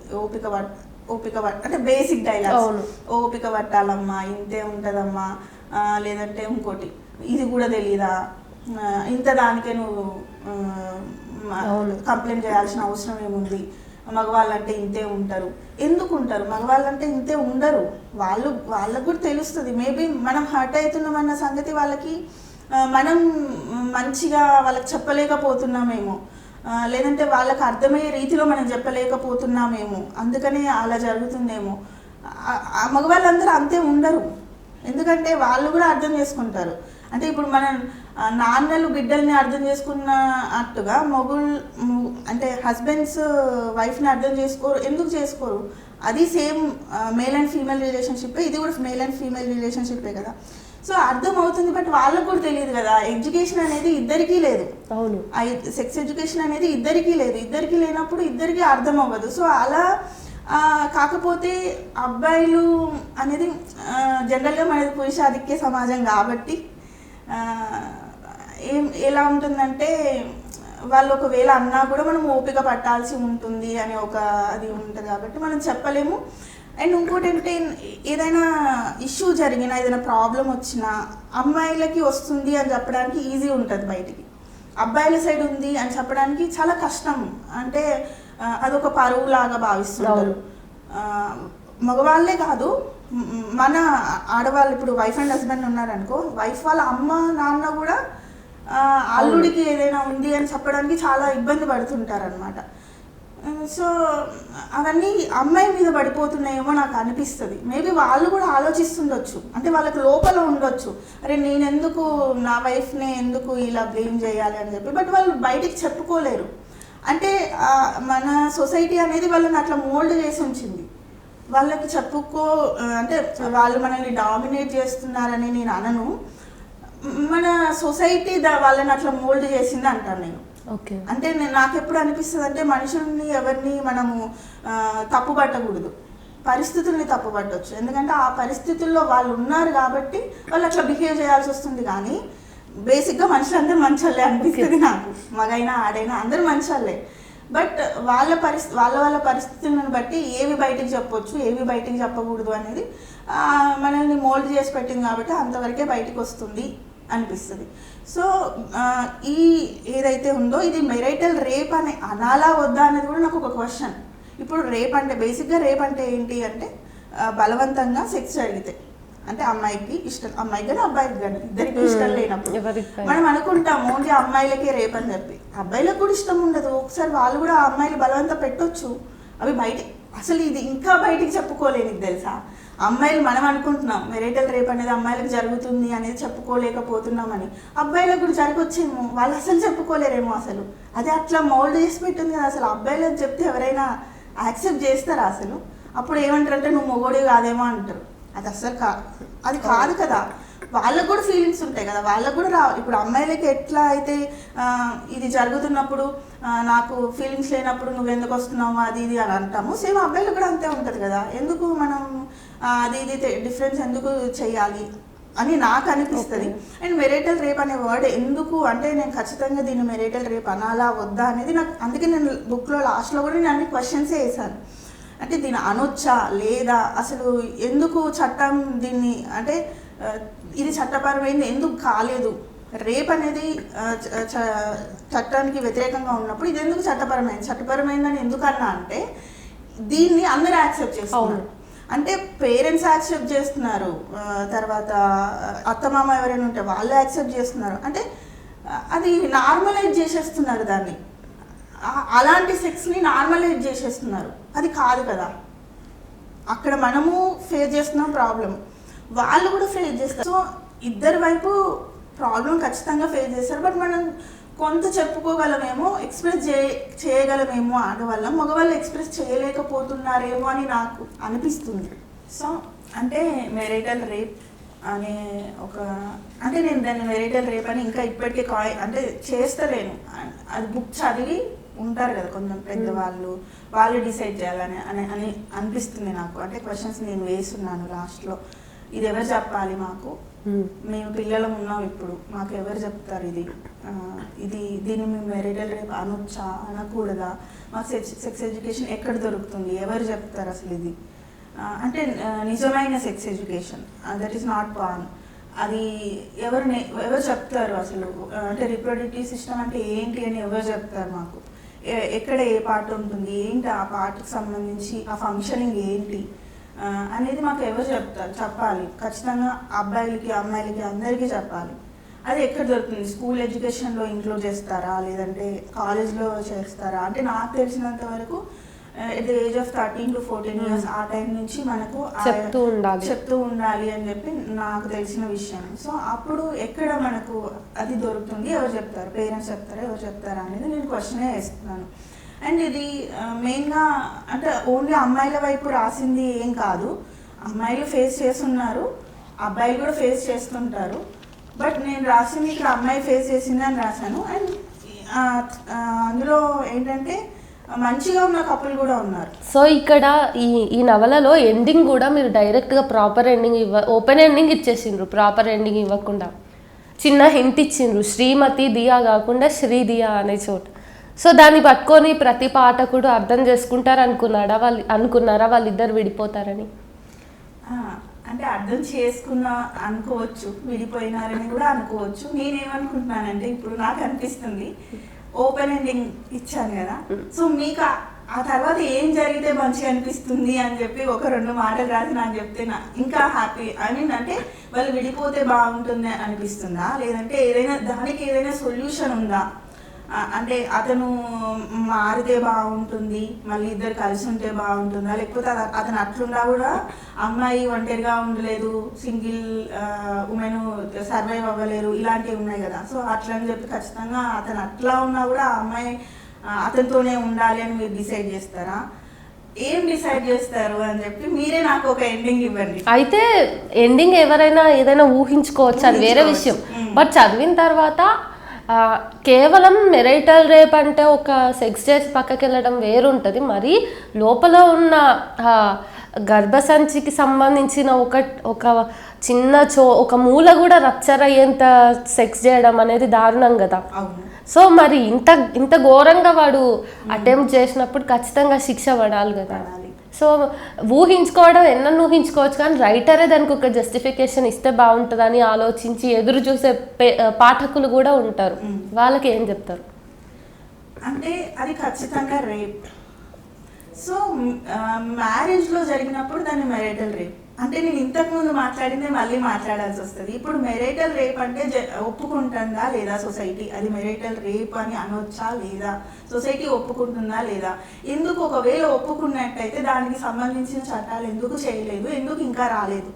ఓపిక అంటే బేసిక్ డైలాగ్స్, ఓపిక పట్టాలమ్మా, ఇంతే ఉంటుందమ్మా, లేదంటే ఇంకోటి, ఇది కూడా తెలీదా, ఇంత దానికే నువ్వు కంప్లైంట్ చేయాల్సిన అవసరం ఏముంది, మగవాళ్ళంటే ఇంతే ఉంటారు. ఎందుకు ఉంటారు? మగవాళ్ళంటే ఇంతే ఉండరు. వాళ్ళకు కూడా తెలుస్తుంది. మేబీ మనం హర్ట్ అవుతున్నామన్న సంగతి వాళ్ళకి మనం మంచిగా వాళ్ళకి చెప్పలేకపోతున్నామేమో, లేదంటే వాళ్ళకి అర్థమయ్యే రీతిలో మనం చెప్పలేకపోతున్నామేమో, అందుకనే అలా జరుగుతుందేమో. మగవాళ్ళందరూ అంతే ఉండరు, ఎందుకంటే వాళ్ళు కూడా అర్థం చేసుకుంటారు. అంటే ఇప్పుడు మనం నాన్నలు బిడ్డల్ని అర్థం చేసుకున్నట్టుగా అంటే హస్బెండ్స్ వైఫ్ని అర్థం చేసుకోరు. ఎందుకు చేసుకోరు? అది సేమ్ మేల్ అండ్ ఫీమేల్ రిలేషన్షిప్పే, ఇది కూడా మేల్ అండ్ ఫీమేల్ రిలేషన్షిప్పే కదా. సో అర్థం అవుతుంది, బట్ వాళ్ళకు కూడా తెలియదు కదా. ఎడ్యుకేషన్ అనేది ఇద్దరికీ లేదు. అవును, సెక్స్ ఎడ్యుకేషన్ అనేది ఇద్దరికీ లేదు. ఇద్దరికీ లేనప్పుడు ఇద్దరికీ అర్థం అవ్వదు. సో అలా కాకపోతే అబ్బాయిలు అనేది జనరల్గా మనది పురుషాధిక్య సమాజం కాబట్టి ఎలా ఉంటుందంటే, వాళ్ళు ఒకవేళ అన్నా కూడా మనం ఓపిక పట్టాల్సి ఉంటుంది అని ఒక అది ఉంటుంది కాబట్టి మనం చెప్పలేము. అండ్ ఇంకోటి అంటే, ఏదైనా ఇష్యూ జరిగినా, ఏదైనా ప్రాబ్లం వచ్చినా అమ్మాయిలకి వస్తుంది అని చెప్పడానికి ఈజీ ఉంటుంది బయటికి, అబ్బాయిల సైడ్ ఉంది అని చెప్పడానికి చాలా కష్టం. అంటే అదొక పరువు లాగా భావిస్తుంటారు. మగవాళ్ళే కాదు, మన ఆడవాళ్ళు, ఇప్పుడు వైఫ్ అండ్ హస్బెండ్ ఉన్నారనుకో, వైఫ్ వాళ్ళ అమ్మ నాన్న కూడా అల్లుడికి ఏదైనా ఉంది అని చెప్పడానికి చాలా ఇబ్బంది పడుతుంటారు అనమాట. సో అవన్నీ అమ్మాయి మీద పడిపోతున్నాయేమో నాకు అనిపిస్తుంది. మేబీ వాళ్ళు కూడా ఆలోచిస్తుండొచ్చు, అంటే వాళ్ళకి లోపల ఉండొచ్చు, అరే నేనెందుకు నా వైఫ్ని ఎందుకు ఇలా బ్లేమ్ చేయాలి అని చెప్పి. బట్ వాళ్ళు బయటికి చెప్పుకోలేరు. అంటే మన సొసైటీ అనేది వాళ్ళని అట్లా మోల్డ్ చేసి ఉంచింది. వాళ్ళకి అంటే వాళ్ళు మనల్ని డామినేట్ చేస్తున్నారని నేను అనను, మన సొసైటీ వాళ్ళని అట్లా మోల్డ్ చేసింది అంటాను నేను. ఓకే, అంటే నాకు ఎప్పుడు అనిపిస్తుంది అంటే, మనుషుల్ని ఎవరిని మనము తప్పు పట్టకూడదు, పరిస్థితుల్ని తప్పు పట్టవచ్చు. ఎందుకంటే ఆ పరిస్థితుల్లో వాళ్ళు ఉన్నారు కాబట్టి వాళ్ళు అట్లా బిహేవ్ చేయాల్సి వస్తుంది. కానీ బేసిక్గా మనుషులందరూ మంచోళ్ళే అనిపిస్తుంది నాకు, మగైనా ఆడైనా అందరూ మంచోళ్ళే. బట్ వాళ్ళ పరిస్థితులను బట్టి ఏవి బయటికి చెప్పొచ్చు, ఏవి బయటికి చెప్పకూడదు అనేది మనల్ని మోల్డ్ చేసి పెట్టింది కాబట్టి అంతవరకే బయటికి వస్తుంది అనిపిస్తుంది. సో ఈ ఏదైతే ఉందో ఇది మెరైటల్ రేప్ అని అనాలా వద్దా అనేది కూడా నాకు ఒక క్వశ్చన్. ఇప్పుడు రేప్ అంటే, బేసిక్గా రేప్ అంటే ఏంటి అంటే, బలవంతంగా సెక్స్ జరిగితే, అంటే అమ్మాయికి ఇష్టం, అమ్మాయికి కానీ అబ్బాయికి కానీ ఇద్దరికి ఇష్టం లేనప్పుడు మనం అనుకుంటాం ఓన్లీ అమ్మాయిలకే రేప్ అని చెప్పి. అబ్బాయిలకు కూడా ఇష్టం ఉండదు, ఒకసారి వాళ్ళు కూడా ఆ అమ్మాయిలు బలవంతం పెట్టొచ్చు. అవి బయట అసలు ఇది ఇంకా బయటికి చెప్పుకోలేనిది తెలుసా. అమ్మాయిలు మనం అనుకుంటున్నాం మెరైటల్ రేప్ అనేది అమ్మాయిలకు జరుగుతుంది అనేది చెప్పుకోలేకపోతున్నామని, అబ్బాయిలకు కూడా జరగొచ్చేమో, వాళ్ళు అసలు చెప్పుకోలేరేమో. అసలు అది అట్లా మౌల్డ్ చేసి పెట్టింది కదా. అసలు అబ్బాయిలకు చెప్తే ఎవరైనా యాక్సెప్ట్ చేస్తారా? అసలు అప్పుడు ఏమంటారు అంటే, నువ్వు మొగోడి కాదేమో అంటారు. అది అసలు అది కాదు కదా. వాళ్ళకు కూడా ఫీలింగ్స్ ఉంటాయి కదా, వాళ్ళకు కూడా ఇప్పుడు అమ్మాయిలకి ఎట్లా అయితే ఇది జరుగుతున్నప్పుడు నాకు ఫీలింగ్స్ లేనప్పుడు నువ్వు ఎందుకు వస్తున్నావు అది ఇది అని అంటాము, సేమ్ అబ్బాయిలకు కూడా అంతే ఉంటుంది కదా. ఎందుకు మనం అది ఇది డిఫరెన్స్ ఎందుకు చేయాలి అని నాకు అనిపిస్తుంది. అండ్ మెరైటల్ రేప్ అనే వర్డ్ ఎందుకు అంటే, నేను ఖచ్చితంగా దీన్ని మెరైటల్ రేప్ అనాలా వద్దా అనేది నాకు, అందుకే నేను బుక్లో లాస్ట్లో కూడా నేను అన్ని క్వశ్చన్సే వేసాను. అంటే దీన్ని అనొచ్చా లేదా, అసలు ఎందుకు చట్టం దీన్ని, అంటే ఇది చట్టపరమైంది ఎందుకు కాలేదు, రేప్ అనేది చట్టానికి వ్యతిరేకంగా ఉన్నప్పుడు ఇది ఎందుకు చట్టపరమైందని ఎందుకు అన్నా అంటే, దీన్ని అందరూ యాక్సెప్ట్ చేస్తున్నారు. అంటే పేరెంట్స్ యాక్సెప్ట్ చేస్తున్నారు, తర్వాత అత్తమామ ఎవరైనా ఉంటే వాళ్ళు యాక్సెప్ట్ చేస్తున్నారు. అంటే అది నార్మలైజ్ చేసేస్తున్నారు దాన్ని, అలాంటి సెక్స్ని నార్మలైజ్ చేసేస్తున్నారు. అది కాదు కదా. అక్కడ మనము ఫేస్ చేస్తున్నాం ప్రాబ్లం, వాళ్ళు కూడా ఫేస్ చేస్తారు. సో ఇద్దరి వైపు ప్రాబ్లం ఖచ్చితంగా ఫేస్ చేస్తారు. బట్ మనం కొంత చెప్పుకోగలమేమో, ఎక్స్ప్రెస్ చేయగలమేమో ఆడవాళ్ళం, మగవాళ్ళు ఎక్స్ప్రెస్ చేయలేకపోతున్నారేమో అని నాకు అనిపిస్తుంది. సో అంటే మెరైటల్ రేప్ అనే ఒక అంటే నేను దాన్ని మెరైటల్ రేప్ అని ఇంకా ఇప్పటికే అంటే చేస్తలేను. అది బుక్ చదివి ఉంటారు కదా కొంచెం పెద్దవాళ్ళు, వాళ్ళు డిసైడ్ చేయాలని అని అనిపిస్తుంది నాకు. అంటే క్వశ్చన్స్ నేను వేస్తున్నాను లాస్ట్లో, ఇది ఎవరు చెప్పాలి మాకు, మేము పిల్లలం ఉన్నాం ఇప్పుడు, మాకు ఎవరు చెప్తారు దీన్ని మేము మెరైటల్ రేప్ అనొచ్చా అనకూడదా, మాకు సెక్స్ ఎడ్యుకేషన్ ఎక్కడ దొరుకుతుంది, ఎవరు చెప్తారు అసలు ఇది అంటే నిజమైన sex education, that is not porn, అది ఎవరు చెప్తారు అసలు, అంటే రిప్రొడక్టివ్ సిస్టమ్ అంటే ఏంటి అని ఎవరు చెప్తారు మాకు, ఎక్కడ ఏ పార్ట్ ఉంటుంది, ఏంటి ఆ పార్ట్కి సంబంధించి ఆ ఫంక్షనింగ్ ఏంటి అనేది మాకు ఎవరు చెప్పాలి. ఖచ్చితంగా అబ్బాయిలకి అమ్మాయిలకి అందరికీ చెప్పాలి. అది ఎక్కడ దొరుకుతుంది, స్కూల్ ఎడ్యుకేషన్లో ఇంక్లూడ్ చేస్తారా లేదంటే కాలేజ్లో చేస్తారా అంటే నాకు తెలిసినంత వరకు at the age of 13 to 14 years ఆ టైం నుంచి మనకు చెప్తూ ఉండాలి అని చెప్పి నాకు తెలిసిన విషయం. సో అప్పుడు ఎక్కడ మనకు అది దొరుకుతుంది, ఎవరు చెప్తారు, పేరెంట్స్ చెప్తారా ఎవరు చెప్తారా అనేది నేను క్వశ్చనే వేస్తున్నాను. అండ్ ఇది మెయిన్గా అంటే ఓన్లీ అమ్మాయిల వైపు రాసింది ఏం కాదు, అమ్మాయిలు ఫేస్ చేస్తున్నారు, అబ్బాయిలు కూడా ఫేస్ చేస్తుంటారు. బట్ నేను రాసింది ఇక్కడ అమ్మాయి ఫేస్ చేసింది అని రాశాను. అండ్ అందులో ఏంటంటే మంచిగా ఉన్న కపుల్ కూడా ఉన్నారు. సో ఇక్కడ ఈ నవలలో ఎండింగ్ కూడా మీరు డైరెక్ట్గా ప్రాపర్ ఎండింగ్ ఓపెన్ ఎండింగ్ ఇచ్చేసిండ్రు, ప్రాపర్ ఎండింగ్ ఇవ్వకుండా చిన్న హింట్ ఇచ్చిండ్రు, శ్రీమతి దియా కాకుండా శ్రీ దియా అనే చోటు. సో దాన్ని పట్టుకొని ప్రతి పాఠకుడు అర్థం చేసుకుంటారు అనుకున్నారా వాళ్ళిద్దరు విడిపోతారని? అంటే అర్థం అనుకోవచ్చు, విడిపోయినారని కూడా అనుకోవచ్చు. నేనేమనుకుంటున్నానంటే ఇప్పుడు నాకు అనిపిస్తుంది ఓపెన్ ఎండింగ్ ఇచ్చాను కదా, సో మీకు ఆ తర్వాత ఏం జరిగితే మంచిగా అనిపిస్తుంది అని చెప్పి ఒక 2 మాటలు రాసి నాకు చెప్తే ఇంకా హ్యాపీ. ఐ మీన్ అంటే వాళ్ళు విడిపోతే బాగుంటుంది అనిపిస్తుందా, లేదంటే దానికి ఏదైనా సొల్యూషన్ ఉందా, అంటే అతను మారితే బాగుంటుంది, మళ్ళీ ఇద్దరు కలిసి ఉంటే బాగుంటుందా, లేకపోతే అతను అట్లున్నా కూడా అమ్మాయి ఒంటరిగా ఉండలేదు, సింగిల్ ఉమెన్ సర్వైవ్ అవ్వలేరు, ఇలాంటివి ఉన్నాయి కదా. సో అట్లా అని చెప్పి ఖచ్చితంగా అతను అట్లా ఉన్నా కూడా ఆ అమ్మాయి అతనితోనే ఉండాలి అని మీరు డిసైడ్ చేస్తారా, ఏం డిసైడ్ చేస్తారు అని చెప్పి మీరే నాకు ఒక ఎండింగ్ ఇవ్వండి. అయితే ఎండింగ్ ఎవరైనా ఏదైనా ఊహించుకోవచ్చు, అది వేరే విషయం. బట్ చదివిన తర్వాత కేవలం మెరైటల్ రేప్ అంటే ఒక సెక్స్ చేసి పక్కకి వెళ్ళడం వేరుంటుంది, మరి లోపల ఉన్న గర్భసంచికి సంబంధించిన ఒక చిన్న ఒక మూల కూడా రప్చర్ అయ్యేంత సెక్స్ చేయడం అనేది దారుణం కదా. సో మరి ఇంత ఘోరంగా వాడు అటెంప్ట్ చేసినప్పుడు ఖచ్చితంగా శిక్ష పడాలి కదా. సో ఎన్నో ఊహించుకోవచ్చు, కానీ రైటరే దానికి ఒక జస్టిఫికేషన్ ఇస్తే బాగుంటుందని ఆలోచించి ఎదురు చూసే పాఠకులు కూడా ఉంటారు. వాళ్ళకి ఏం చెప్తారు? అంటే అది ఖచ్చితంగా రేప్. సో మ్యారేజ్లో జరిగినప్పుడు దాన్ని మెరైటల్ రేప్ అంటే నేను ఇంతకుముందు మాట్లాడిందే మళ్ళీ మాట్లాడాల్సి వస్తుంది. ఇప్పుడు మెరైటల్ రేప్ అంటే ఒప్పుకుంటుందా లేదా సొసైటీ, అది మెరైటల్ రేప్ అని అనొచ్చా లేదా, సొసైటీ ఒప్పుకుంటుందా లేదా, ఎందుకు ఒకవేళ ఒప్పుకున్నట్టయితే దానికి సంబంధించిన చట్టాలు ఎందుకు చేయలేదు, ఎందుకు ఇంకా రాలేదు.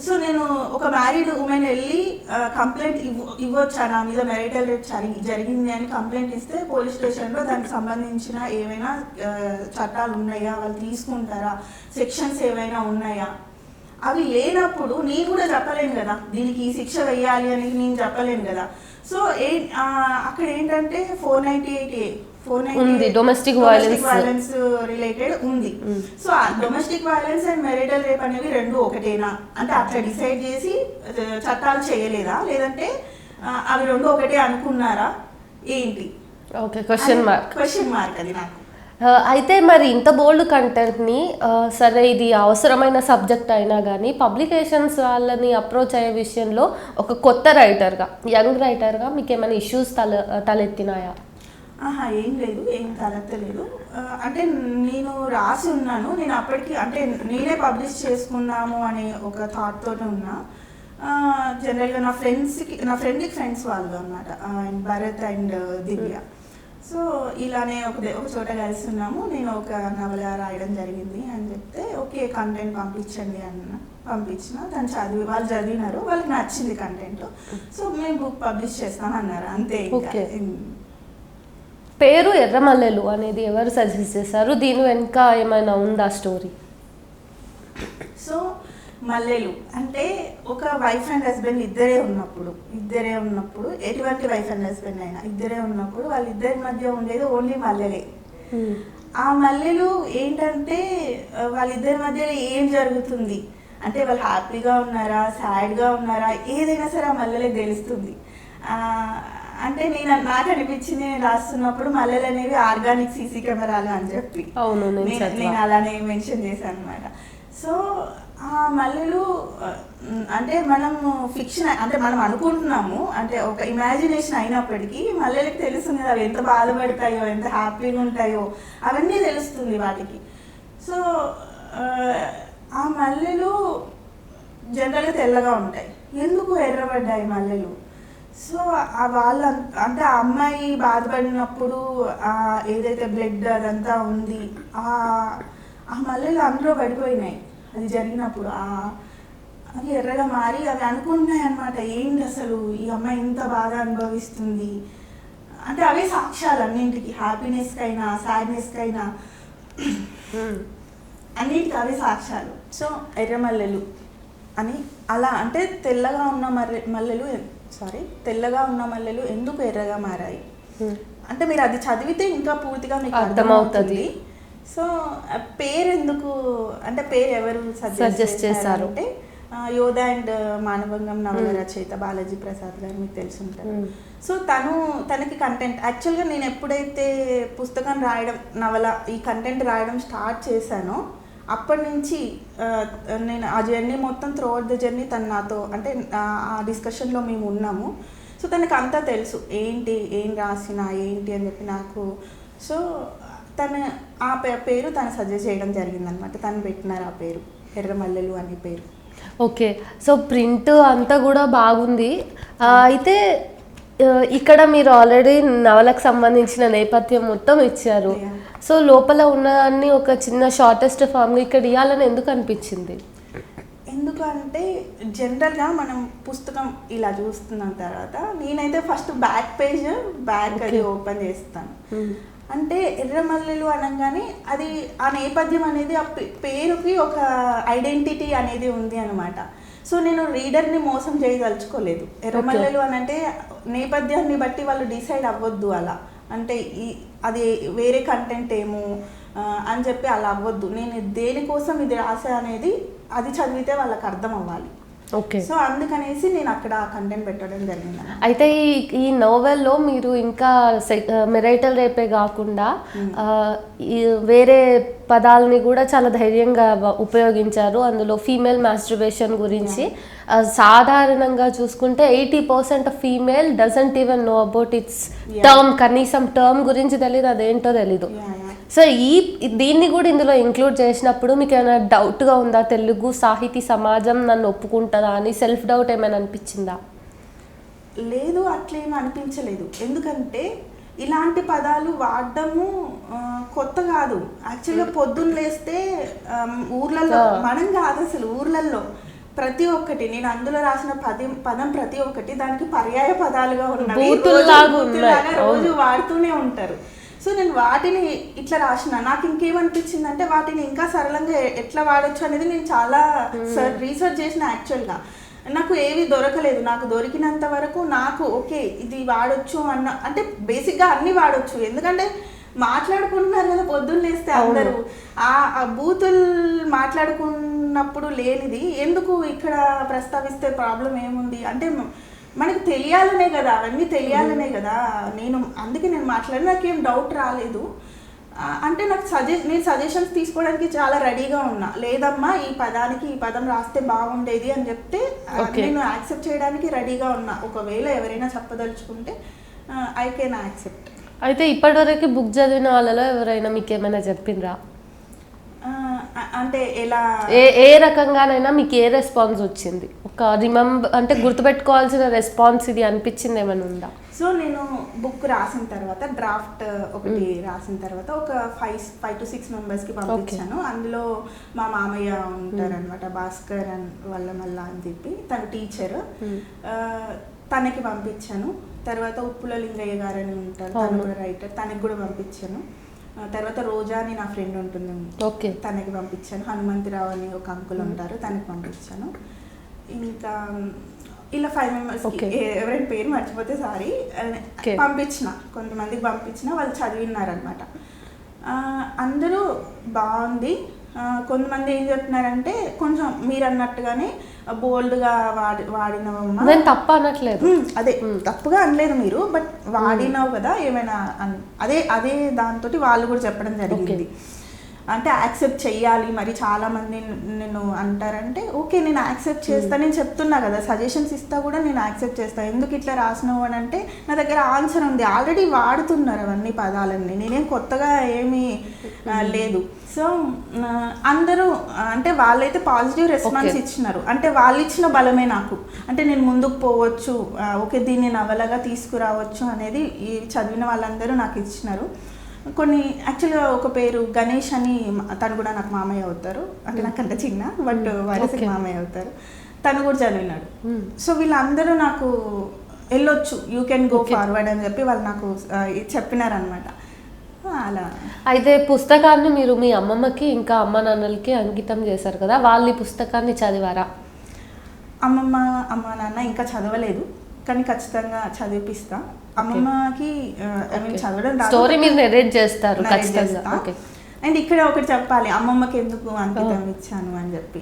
సో నేను ఒక మ్యారీడ్ ఉమెన్ వెళ్ళి కంప్లైంట్ ఇవ్వచ్చా, నా మీద మెరైటల్ రేప్ జరిగింది అని కంప్లైంట్ ఇస్తే పోలీస్ స్టేషన్లో దానికి సంబంధించిన ఏమైనా చట్టాలు ఉన్నాయా, వాళ్ళు తీసుకుంటారా, సెక్షన్స్ ఏమైనా ఉన్నాయా, అవి లేనప్పుడు నేను కూడా చెప్పలేను కదా, దీనికి ఈ శిక్ష వేయాలి అని నేను చెప్పలేను కదా. సో అక్కడ ఏంటంటే 498A డొమెస్టిక్ వైలెన్స్ రిలేటెడ్ ఉంది. So domestic violence and marital rape అనేవి రెండు ఒకటేనా అంటే అట్లా డిసైడ్ చేసి చట్టాలు చేయలేదా, లేదంటే అవి రెండు ఒకటే అనుకున్నారా ఏంటి? ఓకే, క్వశ్చన్ మార్క్ అది నాకు. అయితే మరి ఇంత బోల్డ్ కంటెంట్ని సరే ఇది అవసరమైన సబ్జెక్ట్ అయినా కానీ పబ్లికేషన్స్ వాళ్ళని అప్రోచ్ అయ్యే విషయంలో ఒక కొత్త రైటర్గా, యంగ్ రైటర్గా మీకు ఏమైనా ఇష్యూస్ తలెత్తినాయా? ఏం లేదు, ఏం తలెత్తలేదు. అంటే నేను రాసి ఉన్నాను, నేను అప్పటికి అంటే నేనే పబ్లిష్ చేసుకున్నాము అనే ఒక థాట్ తోటి ఉన్నా. జనరల్గా నా ఫ్రెండ్కి ఫ్రెండ్స్ వాళ్ళు అనమాట, భరత్ అండ్ దివ్య. సో ఇలానే ఒక చోట కలుస్తున్నాము, నేను ఒక నవల రాయడం జరిగింది అని చెప్తే ఓకే కంటెంట్ పంపించండి అన్న. పంపించిన తను వాళ్ళు చదివినారు, వాళ్ళకి నచ్చింది కంటెంట్. సో మేము బుక్ పబ్లిష్ చేస్తాం అన్నారు, అంతే. ఓకే. పేరు ఎర్రమల్లెలు అనేది ఎవరు సజెస్ట్ చేశారు? దీని వెనుక ఏమైనా ఉందా స్టోరీ? సో మల్లెలు అంటే ఒక వైఫ్ అండ్ హస్బెండ్ ఇద్దరే ఉన్నప్పుడు ఎటువంటి వైఫ్ అండ్ హస్బెండ్ అయినా ఇద్దరే ఉన్నప్పుడు వాళ్ళిద్దరి మధ్య ఉండేది ఓన్లీ మల్లెలే. ఆ మల్లెలు ఏంటంటే వాళ్ళిద్దరి మధ్యలో ఏం జరుగుతుంది అంటే వాళ్ళు హ్యాపీగా ఉన్నారా, సాడ్గా ఉన్నారా, ఏదైనా సరే ఆ మల్లెలే తెలుస్తుంది. అంటే నాకు అనిపించింది, నేను రాస్తున్నప్పుడు మల్లెలు అనేవి ఆర్గానిక్ సీసీ కెమెరాలు అని చెప్పి నేను అలానే మెన్షన్ చేశాను అనమాట. సో ఆ మల్లెలు అంటే మనం ఫిక్షన్ అంటే మనం అనుకుంటున్నాము, అంటే ఒక ఇమాజినేషన్ అయినప్పటికీ మల్లెలకి తెలుస్తుంది అవి ఎంత బాధపడతాయో, ఎంత హ్యాపీగా ఉంటాయో అవన్నీ తెలుస్తుంది వాటికి. సో ఆ మల్లెలు జనరల్గా తెల్లగా ఉంటాయి, ఎందుకు ఎర్రబడ్డాయి మల్లెలు? సో వాళ్ళ అంటే ఆ అమ్మాయి బాధపడినప్పుడు ఏదైతే బ్లడ్ అదంతా ఉంది ఆ మల్లెలు అందులో పడిపోయినాయి. అది జరిగినప్పుడు అవి ఎర్రగా మారి అవి అనుకుంటున్నాయి అన్నమాట, ఏంటి అసలు ఈ అమ్మాయి ఇంత బాధ అనుభవిస్తుంది అంటే. అవే సాక్ష్యాలు అన్నింటికి, హ్యాపీనెస్కైనా సాడ్నెస్కైనా అన్నింటికి అవే సాక్ష్యాలు. సో ఎర్రమల్లెలు అని అలా అంటే తెల్లగా ఉన్న మల్లెలు ఎందుకు ఎర్రగా మారాయి అంటే మీరు అది చదివితే ఇంకా పూర్తిగా మీకు అర్థమవుతుంది. సో పేరు ఎందుకు అంటే పేరు ఎవరు సజెస్ట్ చేశారు అంటే యోధ అండ్ మానభంగం నవల రచయిత బాలాజీ ప్రసాద్ గారు, మీకు తెలిసి ఉంటారు. సో తనకి కంటెంట్ యాక్చువల్గా నేను ఎప్పుడైతే పుస్తకం రాయడం ఈ కంటెంట్ రాయడం స్టార్ట్ చేశానో అప్పటి నుంచి నేను ఆ జర్నీ మొత్తం త్రూఅవుట్ ద జర్నీ తను నాతో అంటే ఆ డిస్కషన్లో మేము ఉన్నాము. సో తనకు అంతా తెలుసు ఏం రాసినా ఏంటి అని చెప్పి నాకు. సో తను ఆ పేరు తను సజెస్ట్ చేయడం జరిగిందనమాట, తను పెట్టినారు ఆ పేరు ఎర్రమల్లెలు అనే పేరు. ఓకే. సో ప్రింట్ అంతా కూడా బాగుంది. అయితే ఇక్కడ మీరు ఆల్రెడీ నవలకు సంబంధించిన నేపథ్యం మొత్తం ఇచ్చారు. సో లోపల ఉన్నదాన్ని ఒక చిన్న షార్టెస్ట్ ఫామ్గా ఇక్కడ ఇవ్వాలని ఎందుకు అనిపించింది? ఎందుకంటే జనరల్గా మనం పుస్తకం ఇలా చూస్తున్న తర్వాత నేనైతే ఫస్ట్ బ్యాక్ అది ఓపెన్ చేస్తాను. అంటే ఎర్రమల్లెలు అనగానే అది ఆ నేపథ్యం అనేది ఆ పేరుకి ఒక ఐడెంటిటీ అనేది ఉంది అనమాట. సో నేను రీడర్ని మోసం చేయదలుచుకోలేదు. ఎర్రమల్లెలు అని అంటే నేపథ్యాన్ని బట్టి వాళ్ళు డిసైడ్ అవ్వద్దు అలా, అంటే అది వేరే కంటెంట్ ఏమో అని చెప్పి అలా అవ్వద్దు. నేను దేనికోసం ఇది రాసా అనేది అది చదివితే వాళ్ళకి అర్థం అవ్వాలి. ఓకే. సో అందుకనేసి నేను అక్కడ కంటెంట్ పెట్టడం జరిగింది. అయితే ఈ నోవెల్లో మీరు ఇంకా మెరైటల్ రేపే కాకుండా వేరే పదాలని కూడా చాలా ధైర్యంగా ఉపయోగించారు. అందులో ఫీమేల్ మాస్టర్బేషన్ గురించి సాధారణంగా చూసుకుంటే 80% female doesn't even know about it's term, కనీసం టర్మ్ గురించి తెలీదు, అదేంటో తెలీదు. సో దీన్ని కూడా ఇందులో ఇంక్లూడ్ చేసినప్పుడు మీకు ఏమైనా డౌట్గా ఉందా? తెలుగు సాహితీ సమాజం నన్ను ఒప్పుకుంటుందా అని సెల్ఫ్ డౌట్ ఏమైనా అనిపించిందా? లేదు, అట్లేమీ అనిపించలేదు. ఎందుకంటే ఇలాంటి పదాలు వాడడము కొత్త కాదు. యాక్చువల్గా పొద్దున్న లేస్తే ఊర్లలో, మనం కాదు అసలు, ఊర్లలో ప్రతి ఒక్కటి నేను అందులో రాసిన పదం ప్రతి ఒక్కటి దానికి పర్యాయ పదాలుగా ఉన్నవి, రోజు వాడుతూనే ఉంటారు. సో నేను వాటిని ఇట్లా రాసిన, నాకు ఇంకేమనిపించిందంటే వాటిని ఇంకా సరళంగా ఎట్లా వాడచ్చు అనేది నేను చాలా రీసెర్చ్ చేసిన. యాక్చువల్గా నాకు ఏవి దొరకలేదు. నాకు దొరికినంత వరకు నాకు ఓకే ఇది వాడచ్చు అన్న, అంటే బేసిక్గా అన్నీ వాడచ్చు. ఎందుకంటే మాట్లాడుకుంటున్నారు కదా పొద్దున్న లేస్తే అందరూ, ఆ బూతులు మాట్లాడుకున్నప్పుడు లేనిది ఎందుకు ఇక్కడ ప్రస్తావిస్తే ప్రాబ్లం ఏముంది అంటే మనకు తెలియాలనే కదా, అవన్నీ తెలియాలనే కదా. అందుకే నేను మాట్లాడి నాకేం డౌట్ రాలేదు. అంటే నాకు నేను సజెషన్స్ తీసుకోవడానికి చాలా రెడీగా ఉన్నా. లేదమ్మా ఈ పదానికి ఈ పదం రాస్తే బాగుండేది అని చెప్తే నేను యాక్సెప్ట్ చేయడానికి రెడీగా ఉన్నా. ఒకవేళ ఎవరైనా చెప్పదలుచుకుంటే ఐ కెన్ యాక్సెప్ట్. అయితే ఇప్పటివరకు బుక్ చదివిన వాళ్ళలో ఎవరైనా మీకు ఏమైనా చెప్పిండ్రా? అంటే ఎలా ఏ రకంగానైనా మీకు ఏ రెస్పాన్స్ వచ్చింది? ఒక అంటే గుర్తుపెట్టుకోవాల్సిన రెస్పాన్స్ ఇది అనిపించింది ఏమైనా ఉందా? సో నేను బుక్ రాసిన తర్వాత డ్రాఫ్ట్ ఒకటి రాసిన తర్వాత ఒక 5 to 6 మెంబర్స్కి పంపించాను. అందులో మా మామయ్య ఉంటారనమాట, భాస్కర్ వాళ్ళ మళ్ళా అని చెప్పి, తను టీచర్, తనకి పంపించాను. తర్వాత ఉప్పుల లింగయ్య గారు అని ఉంటారు, తను కూడా రైటర్, తనకి కూడా పంపించాను. తర్వాత రోజా అని నా ఫ్రెండ్ ఉంటుంది, తనకి పంపించాను. హనుమంతరావు అని ఒక అంకుల్ ఉంటారు, తనకి పంపించాను. ఇంకా ఇలా 5 మెంబర్స్కి, ఎవరైనా పేరు మర్చిపోతే సారీ, పంపించిన. కొంతమందికి పంపించిన, వాళ్ళు చదివినారనమాట. అందరూ బాగుంది. కొంతమంది ఏం చెప్తున్నారంటే కొంచెం మీరు అన్నట్టుగానే బోల్డ్గా వాడినవమ్మా. నేను తప్ప అనట్లేదు, అదే తప్పుగా అనలేదు మీరు, బట్ వాడినావు కదా ఏమైనా అదే దాంతో వాళ్ళు కూడా చెప్పడం జరిగింది. అంటే యాక్సెప్ట్ చెయ్యాలి, మరి చాలామంది నేను అంటారంటే ఓకే నేను యాక్సెప్ట్ చేస్తా, నేను చెప్తున్నా కదా సజెషన్స్ ఇస్తా కూడా నేను యాక్సెప్ట్ చేస్తాను. ఎందుకు ఇట్లా రాసినావు అని అంటే నా దగ్గర ఆన్సర్ ఉంది, ఆల్రెడీ వాడుతున్నారు అవన్నీ పదాలన్నీ, నేనేం కొత్తగా ఏమీ లేదు. సో అందరూ అంటే వాళ్ళైతే పాజిటివ్ రెస్పాన్స్ ఇచ్చినారు, అంటే వాళ్ళు ఇచ్చిన బలమే నాకు, అంటే నేను ముందుకు పోవచ్చు, ఓకే దీన్ని నవలగా తీసుకురావచ్చు అనేది ఈ చదివిన వాళ్ళందరూ నాకు ఇచ్చినారు. కొన్ని యాక్చువల్గా ఒక పేరు గణేష్ అని, తను కూడా నాకు మామయ్య అవుతారు, అంటే నాకంటే చిన్న బట్ వయసుకి మామయ్య అవుతారు, తను కూడా చదివినాడు. సో వీళ్ళందరూ నాకు వెళ్ళొచ్చు, యూ కెన్ గో ఫార్వర్డ్ అని చెప్పి వాళ్ళు నాకు చెప్పినారనమాట. అలా అయితే పుస్తకాన్ని మీరు మీ అమ్మమ్మకి ఇంకా అమ్మ నాన్నలకి అంకితం చేశారు కదా, వాళ్ళు ఈ పుస్తకాన్ని చదివారా? అమ్మ నాన్న ఇంకా చదవలేదు, కానీ ఖచ్చితంగా చదివిపిస్తా. అమ్మమ్మకి చదవడం స్టోరీ మీరు నెరేట్ చేస్తారు ఖచ్చితంగా. అండ్ ఇక్కడ ఒకటి చెప్పాలి, అమ్మమ్మకి ఎందుకు అంకితం ఇచ్చాను అని చెప్పి.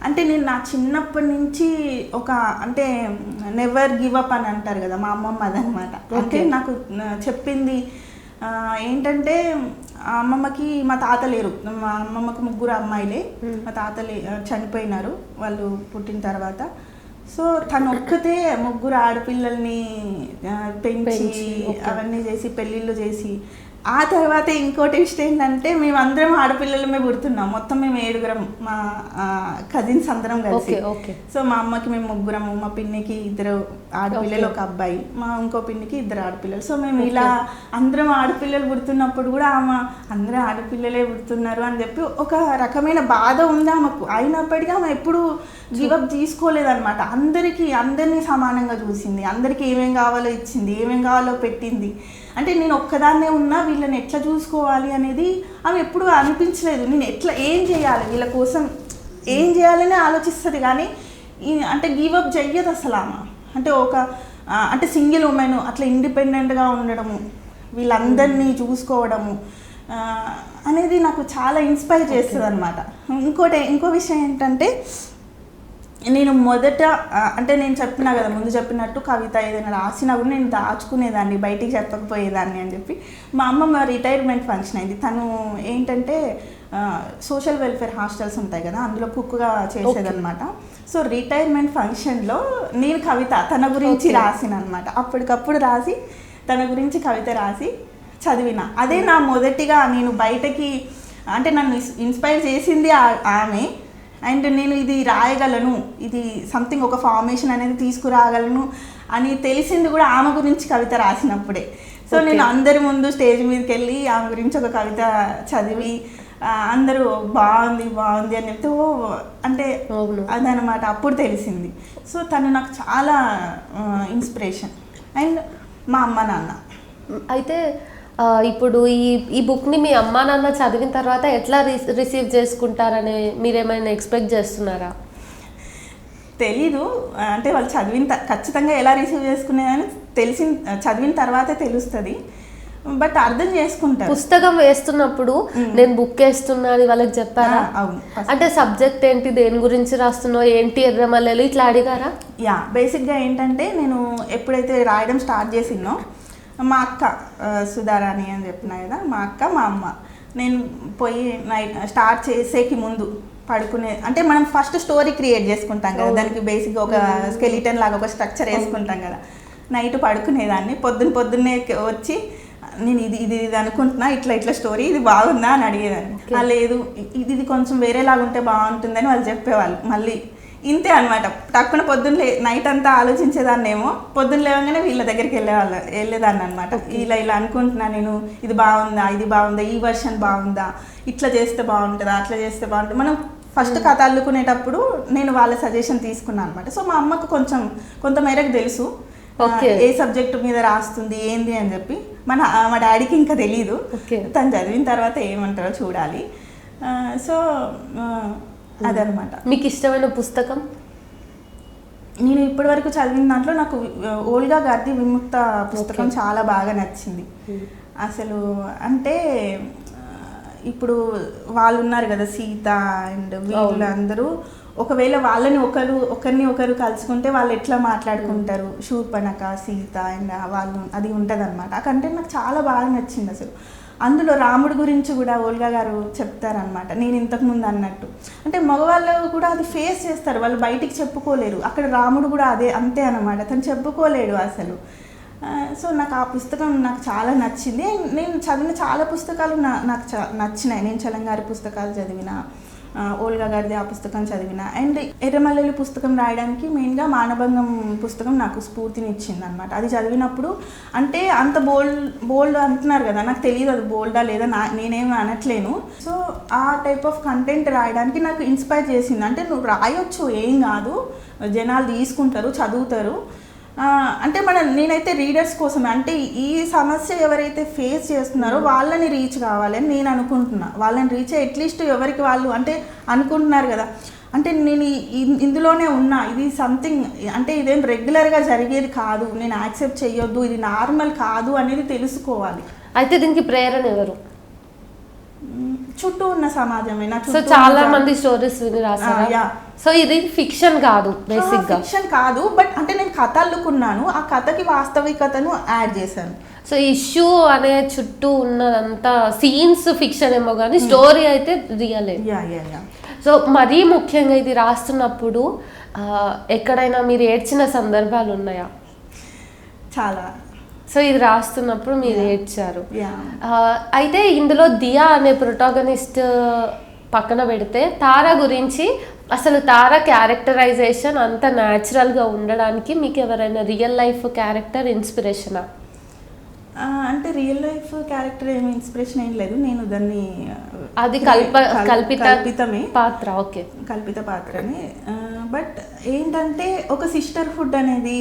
అంటే నేను నా చిన్నప్పటి నుంచి ఒక అంటే నెవర్ గివ్ అప్ అని అంటారు కదా, మా అమ్మమ్మ అదనమాట. అంటే నాకు చెప్పింది ఏంటంటే అమ్మమ్మకి మా తాత లేరు, మా అమ్మమ్మకి 3 అమ్మాయిలే, మా తాత చనిపోయినారు వాళ్ళు పుట్టిన తర్వాత. సో తను ఒక్కతే 3 ఆడపిల్లల్ని పెంచి అవన్నీ చేసి పెళ్ళిళ్ళు చేసి, ఆ తర్వాత ఇంకోటి విషయం ఏంటంటే మేమందరం ఆడపిల్లలమే పుడుతున్నాం, మొత్తం మేము 7 మా కజిన్స్ అందరం కలిసి. సో మా అమ్మకి మేము 3, మా పిన్నికి 2 ఆడపిల్లలు, ఒక అబ్బాయి, మా ఇంకో పిన్నికి 2 ఆడపిల్లలు. సో మేము ఇలా అందరం ఆడపిల్లలు పుడుతున్నప్పుడు కూడా ఆమె అందరూ ఆడపిల్లలే పుడుతున్నారు అని చెప్పి ఒక రకమైన బాధ ఉంది ఆమెకు. అయినప్పటికీ ఆమె ఎప్పుడు గివప్ తీసుకోలేదన్నమాట. అందరినీ సమానంగా చూసింది, అందరికీ ఏమేం కావాలో ఇచ్చింది, ఏమేం కావాలో పెట్టింది. అంటే నేను ఒక్కదాన్నే ఉన్నా వీళ్ళని ఎట్లా చూసుకోవాలి అనేది ఆమె ఎప్పుడు అనిపించలేదు. నేను ఏం చేయాలి వీళ్ళ కోసం, ఏం చేయాలని ఆలోచిస్తుంది, కానీ అంటే గివప్ చెయ్యదు అసలు ఆమె. అంటే అంటే సింగిల్ ఉమెన్ అట్లా ఇండిపెండెంట్గా ఉండడము, వీళ్ళందరినీ చూసుకోవడము అనేది నాకు చాలా ఇన్స్పైర్ చేస్తుంది అనమాట. ఇంకో విషయం ఏంటంటే, నేను మొదట అంటే నేను చెప్పినా కదా ముందు చెప్పినట్టు, కవిత ఏదైనా రాసినా కూడా నేను దాచుకునేదాన్ని, బయటికి చెప్పకపోయేదాన్ని అని చెప్పి. మా అమ్మమ్మ రిటైర్మెంట్ ఫంక్షన్ అయింది, తను ఏంటంటే సోషల్ వెల్ఫేర్ హాస్టల్స్ ఉంటాయి కదా, అందులో కుక్గా చేసేదన్నమాట. సో రిటైర్మెంట్ ఫంక్షన్లో నేను కవిత తన గురించి రాసిన అనమాట, అప్పటికప్పుడు రాసి తన గురించి కవిత రాసి చదివిన. అదే నా మొదటిగా నేను బయటకి, అంటే నన్ను ఇన్స్పైర్ చేసింది ఆమె. అండ్ నేను ఇది రాయగలను, ఇది సంథింగ్ ఒక ఫార్మేషన్ అనేది తీసుకురాగలను అని తెలిసింది కూడా ఆమె గురించి కవిత రాసినప్పుడే. సో నేను అందరి ముందు స్టేజ్ మీదకి వెళ్ళి ఆమె గురించి ఒక కవిత చదివి అందరూ బాగుంది అని చెప్తే అంటే అదనమాట, అప్పుడు తెలిసింది. సో తను నాకు చాలా ఇన్స్పిరేషన్, అండ్ మా అమ్మ నాన్న. అయితే ఇప్పుడు ఈ బుక్ని మీ అమ్మా నాన్న చదివిన తర్వాత ఎట్లా రిసీవ్ చేసుకుంటారని మీరేమైనా ఎక్స్పెక్ట్ చేస్తున్నారా? తెలీదు, అంటే వాళ్ళు ఖచ్చితంగా ఎలా రిసీవ్ చేసుకునేదని చదివిన తర్వాతే తెలుస్తుంది, బట్ అర్థం చేసుకుంటారు. పుస్తకం వేస్తున్నప్పుడు నేను బుక్ వేస్తున్నా అని వాళ్ళకి చెప్పారా? అవును. అంటే సబ్జెక్ట్ ఏంటి, దేని గురించి రాస్తున్నావు, ఏంటి, ఎర్రమల్లెలు ఇట్లా అడిగారా? బేసిక్గా ఏంటంటే నేను ఎప్పుడైతే రాయడం స్టార్ట్ చేసినో, మా అక్క సుధారాణి అని చెప్పిన కదా, మా అక్క మా అమ్మ, నేను పోయి నైట్ స్టార్ట్ చేసేకి ముందు పడుకునే, అంటే మనం ఫస్ట్ స్టోరీ క్రియేట్ చేసుకుంటాం కదా, దానికి బేసిక్గా ఒక స్కెలిటన్ లాగా ఒక స్ట్రక్చర్ వేసుకుంటాం కదా. నైట్ పడుకునేదాన్ని, పొద్దున్నే వచ్చి నేను ఇది అనుకుంటున్నా, ఇట్లా స్టోరీ ఇది బాగుందా అని అడిగేదాన్ని. లేదు ఇది కొంచెం వేరేలాగా ఉంటే బాగుంటుందని వాళ్ళు చెప్పేవాళ్ళు. మళ్ళీ ఇంతే అనమాట. టక్కున పొద్దున్న నైట్ అంతా ఆలోచించేదాన్నేమో, పొద్దున్న లేవగానే వీళ్ళ దగ్గరికి వెళ్ళేదాన్ని అనమాట. ఇలా అనుకుంటున్నా నేను, ఇది బాగుందా, ఈ వర్షన్ బాగుందా, ఇట్లా చేస్తే బాగుంటుందా, అట్లా చేస్తే బాగుంటుంది. మనం ఫస్ట్ కథ అల్లుకునేటప్పుడు నేను వాళ్ళ సజెషన్ తీసుకున్నాను అనమాట. సో మా అమ్మకు కొంత మేరకు తెలుసు ఏ సబ్జెక్టు మీద రాస్తుంది ఏంది అని చెప్పి. మా డాడీకి ఇంకా తెలీదు, తను చదివిన తర్వాత ఏమంటారో చూడాలి. సో అదనమాట. మీకు ఇష్టమైన పుస్తకం? నేను ఇప్పటివరకు చదివిన దాంట్లో నాకు ఓల్గా గారిది విముక్త పుస్తకం చాలా బాగా నచ్చింది. అసలు అంటే ఇప్పుడు వాళ్ళు ఉన్నారు కదా, సీత అండ్ వీళ్ళందరూ, ఒకవేళ వాళ్ళని ఒకరిని కలుసుకుంటే వాళ్ళు ఎట్లా మాట్లాడుకుంటారు, శూర్పణఖ, సీత అండ్ వాళ్ళు, అది ఉంటుంది అనమాట. ఆ కంటెంట్ నాకు చాలా బాగా నచ్చింది. అసలు అందులో రాముడి గురించి కూడా ఓల్గా గారు చెప్తారనమాట. నేను ఇంతకుముందు అన్నట్టు, అంటే మగవాళ్ళు కూడా అది ఫేస్ చేస్తారు, వాళ్ళు బయటికి చెప్పుకోలేరు. అక్కడ రాముడు కూడా అంతే అనమాట, తను చెప్పుకోలేడు అసలు. సో నాకు ఆ పుస్తకం నాకు చాలా నచ్చింది. నేను చదివిన చాలా పుస్తకాలు నాకు నచ్చినాయి. నేను చలంగారి పుస్తకాలు చదివిన, ఓల్గా గారిది ఆ పుస్తకం చదివిన, అండ్ ఎర్రమల్లెలు పుస్తకం రాయడానికి మెయిన్గా మానభంగం పుస్తకం నాకు స్ఫూర్తినిచ్చింది అనమాట. అది చదివినప్పుడు, అంటే అంత బోల్డ్ అంటున్నారు కదా, నాకు తెలియదు అది బోల్డా లేదా, నేనేమి అనట్లేను. సో ఆ టైప్ ఆఫ్ కంటెంట్ రాయడానికి నాకు ఇన్స్పైర్ చేసింది. అంటే నువ్వు రాయొచ్చు, ఏం కాదు, జనాలు తీసుకుంటారు, చదువుతారు. అంటే నేనైతే రీడర్స్ కోసమే, అంటే ఈ సమస్య ఎవరైతే ఫేస్ చేస్తున్నారో వాళ్ళని రీచ్ కావాలని నేను అనుకుంటున్నా. వాళ్ళని రీచ్ అట్లీస్ట్ ఎవరికి వాళ్ళు అంటే అనుకుంటున్నారు కదా, అంటే నేను ఇందులోనే ఉన్నా, ఇది సంథింగ్, అంటే ఇదేం రెగ్యులర్గా జరిగేది కాదు, నేను యాక్సెప్ట్ చేయొద్దు, ఇది నార్మల్ కాదు అనేది తెలుసుకోవాలి. అయితే దీనికి ప్రేరణ ఎవరు? చుట్టూ ఉన్న సమాజమే. సో చాలా మంది స్టోరీస్ విని రాశారు. సో ఇది ఫిక్షన్ కాదు, బేసిక్ గా ఫిక్షన్ కాదు, బట్ అంటే నేను కథ అల్లుకున్నాను, ఆ కథకి వాస్తవికతను యాడ్ చేశాను. సో ఇష్యూ అనే చుట్టూ ఉన్నదంతా సీన్స్ ఫిక్షన్ ఏమో కానీ స్టోరీ అయితే రియల్. సో మరీ ముఖ్యంగా ఇది రాస్తున్నప్పుడు ఎక్కడైనా మీరు ఏడ్చిన సందర్భాలు ఉన్నాయా? చాలా. సో ఇది రాస్తున్నప్పుడు మీరు ఏడ్చారు. అయితే ఇందులో దియా అనే ప్రొటాగనిస్ట్ పక్కన పెడితే తారా గురించి, అసలు తారా క్యారెక్టరైజేషన్ అంత న్యాచురల్గా ఉండడానికి మీకు ఎవరైనా రియల్ లైఫ్ క్యారెక్టర్ ఇన్స్పిరేషనా? అంటే రియల్ లైఫ్ క్యారెక్టర్ ఏమి ఇన్స్పిరేషన్ ఏం లేదు, నేను దాన్ని అది కల్పితమే పాత్ర. ఓకే, కల్పిత పాత్రని. బట్ ఏంటంటే ఒక సిస్టర్హుడ్ అనేది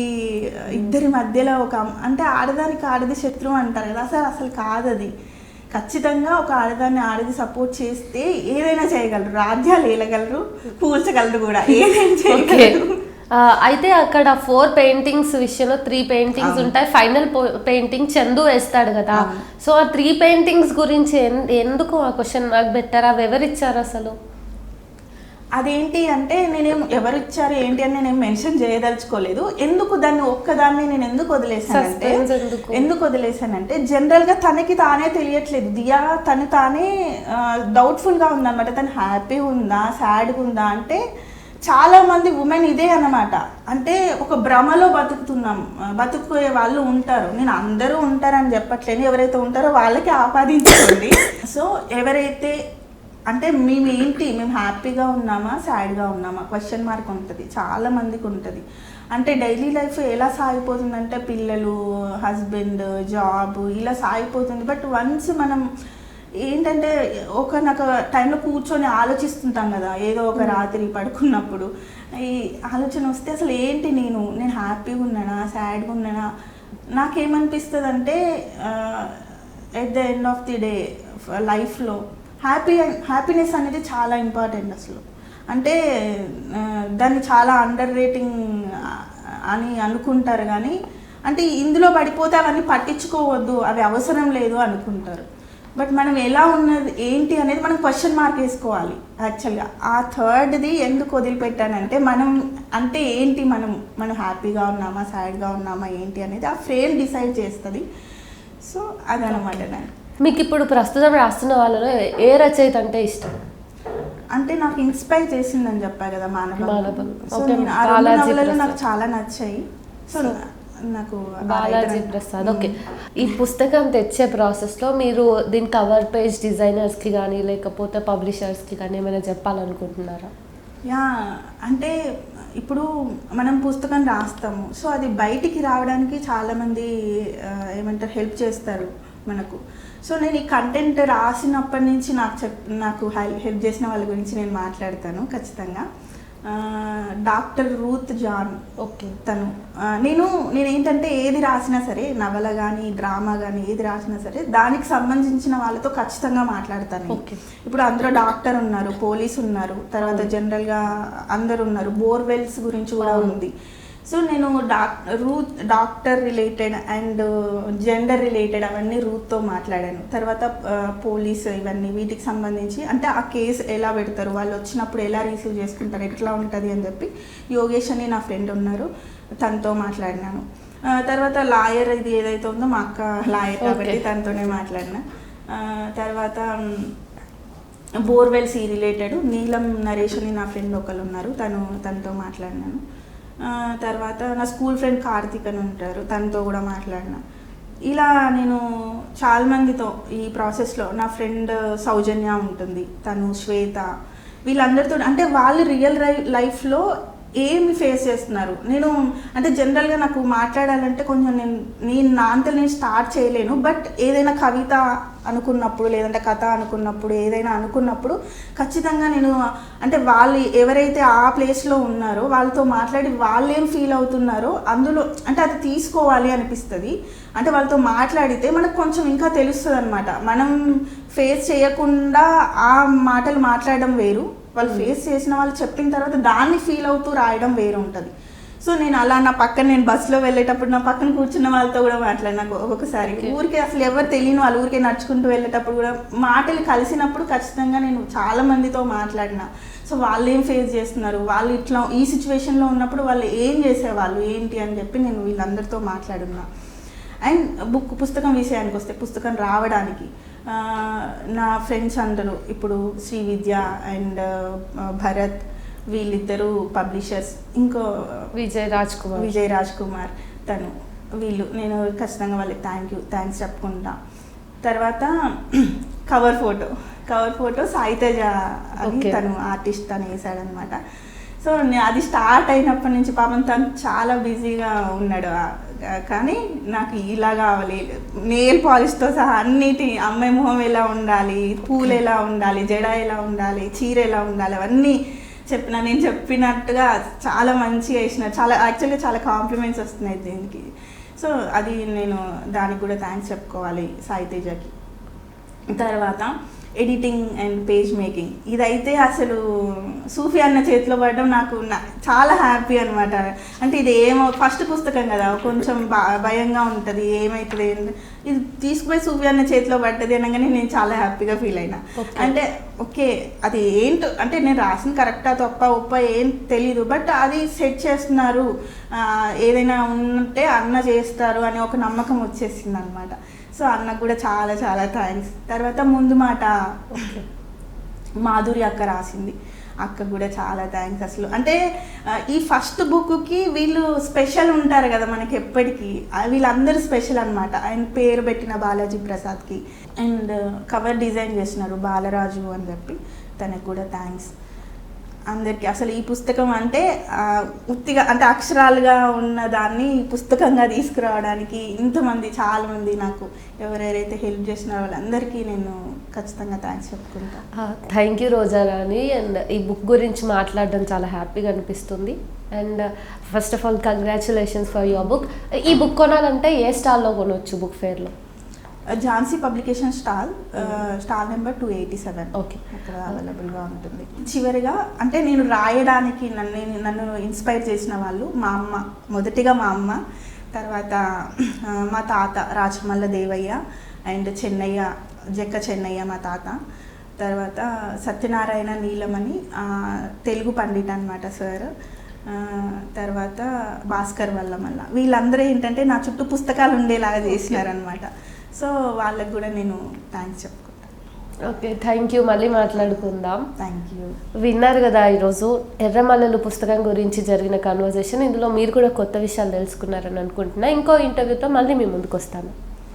ఇద్దరి మధ్యలో ఒక, అంటే ఆడదానికి ఆడది శత్రువు అంటారు కదా, అసలు కాదు అది. ఖచ్చితంగా ఒక ఆడది సపోర్ట్ చేస్తే ఏదైనా చేయగలరు, రాజ్యాలు ఏలగలరు, కూల్చగలరు కూడా, ఏదైనా చేయగలరు. అయితే అక్కడ 4 పెయింటింగ్స్ విషయంలో 3 పెయింటింగ్స్ ఉంటాయి, ఫైనల్ పెయింటింగ్ చందు వేస్తాడు కదా. సో ఆ 3 పెయింటింగ్స్ గురించి ఎందుకు ఆ క్వశ్చన్ నాకు పెట్టారు? అవి ఎవరిచ్చారు అసలు? అదేంటి అంటే నేనేం ఎవరిచ్చారు ఏంటి అని నేనేం మెన్షన్ చేయదలుచుకోలేదు. ఎందుకు దాన్ని ఒక్కదాన్ని నేను ఎందుకు వదిలేసానంటే జనరల్గా తనకి తానే తెలియట్లేదు. దియా తానే డౌట్ఫుల్గా ఉందన్నమాట. తను హ్యాపీ ఉందా, సాడ్గా ఉందా అంటే చాలా మంది ఉమెన్ ఇదే అన్నమాట. అంటే ఒక భ్రమలో బతుకునే వాళ్ళు ఉంటారు. నేను అందరూ ఉంటారని చెప్పట్లేను, ఎవరైతే ఉంటారో వాళ్ళకి ఆపాదించుకోండి. సో ఎవరైతే అంటే మేము హ్యాపీగా ఉన్నామా, సాడ్గా ఉన్నామా క్వశ్చన్ మార్క్ ఉంటుంది, చాలా మందికి ఉంటుంది. అంటే డైలీ లైఫ్ ఎలా సాగిపోతుందంటే పిల్లలు, హస్బెండ్, జాబ్ ఇలా సాగిపోతుంది. బట్ వన్స్ మనం ఏంటంటే నాకు టైంలో కూర్చొని ఆలోచిస్తుంటాం కదా, ఏదో ఒక రాత్రి పడుకున్నప్పుడు ఈ ఆలోచన వస్తే అసలు ఏంటి, నేను హ్యాపీగా ఉన్నానా, సాడ్గా ఉన్నానా, నాకేమనిపిస్తుంది అంటే at the end of the day లైఫ్లో హ్యాపీనెస్ అనేది చాలా ఇంపార్టెంట్ అసలు. అంటే దాన్ని చాలా అండర్ రేటింగ్ అని అనుకుంటారు, కానీ అంటే ఇందులో పడిపోతే అవన్నీ పట్టించుకోవద్దు, అవి అవసరం లేదు అనుకుంటారు. బట్ మనం ఎలా ఉన్నది ఏంటి అనేది మనం క్వశ్చన్ మార్క్ వేసుకోవాలి. యాక్చువల్గా ఆ థర్డ్ది ఎందుకు వదిలిపెట్టానంటే మనం అంటే ఏంటి, మనం హ్యాపీగా ఉన్నామా, సాడ్గా ఉన్నామా ఏంటి అనేది ఆ ఫ్రేమ్ డిసైడ్ చేస్తుంది. సో అదనమాట. మీకు ఇప్పుడు ప్రస్తుతం రాస్తున్న వాళ్ళలో ఏ రచయిత అంటే ఇష్టం? అంటే నాకు ఇన్స్పైర్ చేసిందని చెప్పా కదా, మానభంగం. సో నేను ఆ 2 నవలలు నాకు చాలా నచ్చాయి. సో నాకు బాలాజీ ప్రసాద్. ఓకే, ఈ పుస్తకం తెచ్చే ప్రాసెస్లో మీరు దీని కవర్ పేజ్ డిజైనర్స్కి కానీ లేకపోతే పబ్లిషర్స్కి కానీ ఏమైనా చెప్పాలనుకుంటున్నారా? యా, అంటే ఇప్పుడు మనం పుస్తకం రాస్తాము, సో అది బయటికి రావడానికి చాలామంది ఏమంటారు హెల్ప్ చేస్తారు మనకు. సో నేను ఈ కంటెంట్ రాసినప్పటి నుంచి నాకు హెల్ప్ చేసిన వాళ్ళ గురించి నేను మాట్లాడతాను ఖచ్చితంగా. Doctor Ruth John. ఓకే. తను నేను ఏంటంటే ఏది రాసినా సరే, నవల కానీ డ్రామా కానీ ఏది రాసినా సరే దానికి సంబంధించిన వాళ్ళతో ఖచ్చితంగా మాట్లాడతాను. ఓకే. ఇప్పుడు అందులో డాక్టర్ ఉన్నారు, పోలీస్ ఉన్నారు, తర్వాత జనరల్గా అందరు ఉన్నారు, బోర్వెల్స్ గురించి కూడా ఉంది. సో నేను doctor related and gender related అవన్నీ రూత్తో మాట్లాడాను. తర్వాత పోలీస్ ఇవన్నీ వీటికి సంబంధించి అంటే ఆ కేసు ఎలా పెడతారు, వాళ్ళు వచ్చినప్పుడు ఎలా రిసీవ్ చేసుకుంటారు, ఎట్లా ఉంటుంది అని చెప్పి యోగేష్ అని నా ఫ్రెండ్ ఉన్నారు, తనతో మాట్లాడినాను. తర్వాత లాయర్ ఇది ఏదైతే ఉందో మా అక్క లాయర్ కాబట్టి తనతోనే మాట్లాడినా. తర్వాత బోర్వెల్స్ ఈ రిలేటెడ్ నీలం నరేష్ అని నా ఫ్రెండ్ ఒకళ్ళు ఉన్నారు, తనతో మాట్లాడినాను. తర్వాత నా స్కూల్ ఫ్రెండ్ కార్తిక్ అని ఉంటారు, తనతో కూడా మాట్లాడినా. ఇలా నేను చాలా మందితో ఈ ప్రాసెస్లో, నా ఫ్రెండ్ సౌజన్య ఉంటుంది, తను శ్వేత, వీళ్ళందరితో అంటే వాళ్ళు రియల్ లైఫ్లో ఏమి ఫేస్ చేస్తున్నారు. నేను అంటే జనరల్గా నాకు మాట్లాడాలంటే కొంచెం నా అంతలో నేను స్టార్ట్ చేయలేను. బట్ ఏదైనా కవిత అనుకున్నప్పుడు లేదంటే కథ అనుకున్నప్పుడు ఏదైనా అనుకున్నప్పుడు ఖచ్చితంగా నేను అంటే వాళ్ళు ఎవరైతే ఆ ప్లేస్లో ఉన్నారో వాళ్ళతో మాట్లాడి వాళ్ళు ఏం ఫీల్ అవుతున్నారో అందులో అంటే అది తీసుకోవాలి అనిపిస్తుంది. అంటే వాళ్ళతో మాట్లాడితే మనకు కొంచెం ఇంకా తెలుస్తుంది అనమాట. మనం ఫేస్ చేయకుండా ఆ మాటలు మాట్లాడడం వేరు, వాళ్ళు ఫేస్ చేసిన వాళ్ళు చెప్పిన తర్వాత దాన్ని ఫీల్ అవుతూ రాయడం వేరు ఉంటుంది. సో నేను అలా నా పక్కన నేను బస్సులో వెళ్ళేటప్పుడు నా పక్కన కూర్చున్న వాళ్ళతో కూడా మాట్లాడినా. ఒక్కొక్కసారి ఊరికే అసలు ఎవరు తెలియని వాళ్ళు ఊరికే నడుచుకుంటూ వెళ్ళేటప్పుడు కూడా మాటలు కలిసినప్పుడు ఖచ్చితంగా నేను చాలా మందితో మాట్లాడినా. సో వాళ్ళు ఏం ఫేస్ చేస్తున్నారు, వాళ్ళు ఇట్లా ఈ సిచ్యువేషన్లో ఉన్నప్పుడు వాళ్ళు ఏం చేసేవాళ్ళు ఏంటి అని చెప్పి నేను వీళ్ళందరితో మాట్లాడున్నా. అండ్ పుస్తకం విషయానికి వస్తే, పుస్తకం రావడానికి నా ఫ్రెండ్స్ అందరూ ఇప్పుడు శ్రీ విద్య అండ్ భరత్ వీళ్ళిద్దరూ పబ్లిషర్స్, ఇంకో విజయ్ రాజ్ కుమార్ తను, వీళ్ళు నేను ఖచ్చితంగా వాళ్ళకి థ్యాంక్స్ చెప్పుకుంటా. తర్వాత కవర్ ఫోటో సాయితేజ అని తను ఆర్టిస్ట్ తను వేసాడనమాట. సో అది స్టార్ట్ అయినప్పటి నుంచి పాపం తను చాలా బిజీగా ఉన్నాడు, కానీ నాకు ఇలా కావాలి, నెయిల్ పాలిష్తో సహా అన్నిటి, అమ్మాయి మొహం ఎలా ఉండాలి, పూలు ఎలా ఉండాలి, జడ ఎలా ఉండాలి, చీర ఎలా ఉండాలి, అవన్నీ నేను చెప్పినట్టుగా చాలా మంచిగా వేసినారు. యాక్చువల్గా చాలా కాంప్లిమెంట్స్ వస్తున్నాయి దీనికి. సో అది నేను దానికి కూడా థ్యాంక్స్ చెప్పుకోవాలి సాయితేజకి. తర్వాత ఎడిటింగ్ అండ్ పేజ్ మేకింగ్, ఇదైతే అసలు సూఫీ అన్న చేతిలో పడడం నాకు చాలా హ్యాపీ అనమాట. అంటే ఇది ఫస్ట్ పుస్తకం కదా, కొంచెం భయంగా ఉంటుంది, ఏమవుతుంది ఇది తీసుకుపోయి సూఫీ అన్న చేతిలో పడ్డది అనగానే నేను చాలా హ్యాపీగా ఫీల్ అయినా. అంటే ఓకే అది ఏంటో అంటే నేను రాసిన కరెక్టా తప్ప ఏం తెలీదు, బట్ అది సెట్ చేస్తున్నారు, ఏదైనా ఉంటే అన్న చేస్తారు అని ఒక నమ్మకం వచ్చేసింది అనమాట. సో అన్నకు కూడా చాలా చాలా థ్యాంక్స్. తర్వాత ముందు మాట మాధురి అక్క రాసింది, అక్క కూడా చాలా థ్యాంక్స్. అసలు అంటే ఈ ఫస్ట్ బుక్కి వీళ్ళు స్పెషల్ ఉంటారు కదా మనకి ఎప్పటికీ, వీళ్ళందరూ స్పెషల్ అనమాట. ఆయన పేరు పెట్టిన బాలాజీ ప్రసాద్కి, అండ్ కవర్ డిజైన్ చేసినారు బాలరాజు అని చెప్పి, తనకు కూడా థ్యాంక్స్ అందరికీ. అసలు ఈ పుస్తకం అంటే ఉత్తిగా అంటే అక్షరాలుగా ఉన్న దాన్ని పుస్తకంగా తీసుకురావడానికి ఇంతమంది చాలామంది నాకు ఎవరెవరైతే హెల్ప్ చేసినారో వాళ్ళందరికీ నేను ఖచ్చితంగా థ్యాంక్స్ చెప్పుకుంటాను. Thank you Rojarani. అండ్ ఈ బుక్ గురించి మాట్లాడడం చాలా హ్యాపీగా అనిపిస్తుంది. And first of all congratulations for your book. ఈ బుక్ కొనాలంటే ఏ స్టాల్లో కొనవచ్చు బుక్ ఫేర్లో? Jhansi publication stall number 287. Okay, అక్కడ అవైలబుల్గా ఉంటుంది. చివరిగా అంటే నేను రాయడానికి నన్ను ఇన్స్పైర్ చేసిన వాళ్ళు మొదటిగా మా అమ్మ, తర్వాత మా తాత రాచమల్ల దేవయ్య అండ్ జక్క చెన్నయ్య మా తాత, తర్వాత సత్యనారాయణ నీలమణి తెలుగు పండిట్ అనమాట సార్, తర్వాత భాస్కర్ వల్లమల్ల, వీళ్ళందరూ ఏంటంటే నా చుట్టూ పుస్తకాలు ఉండేలాగా చేసినారనమాట. సో వాళ్ళకు కూడా నేను థ్యాంక్స్ చెప్పుకుంటాను. Okay, thank you. మళ్ళీ మాట్లాడుకుందాం. Thank you. విన్నారు కదా ఈరోజు ఎర్రమల్లెలు పుస్తకం గురించి జరిగిన కన్వర్జేషన్. ఇందులో మీరు కూడా కొత్త విషయాలు తెలుసుకున్నారని అనుకుంటున్నా. ఇంకో ఇంటర్వ్యూతో మళ్ళీ మీ ముందుకు వస్తాను.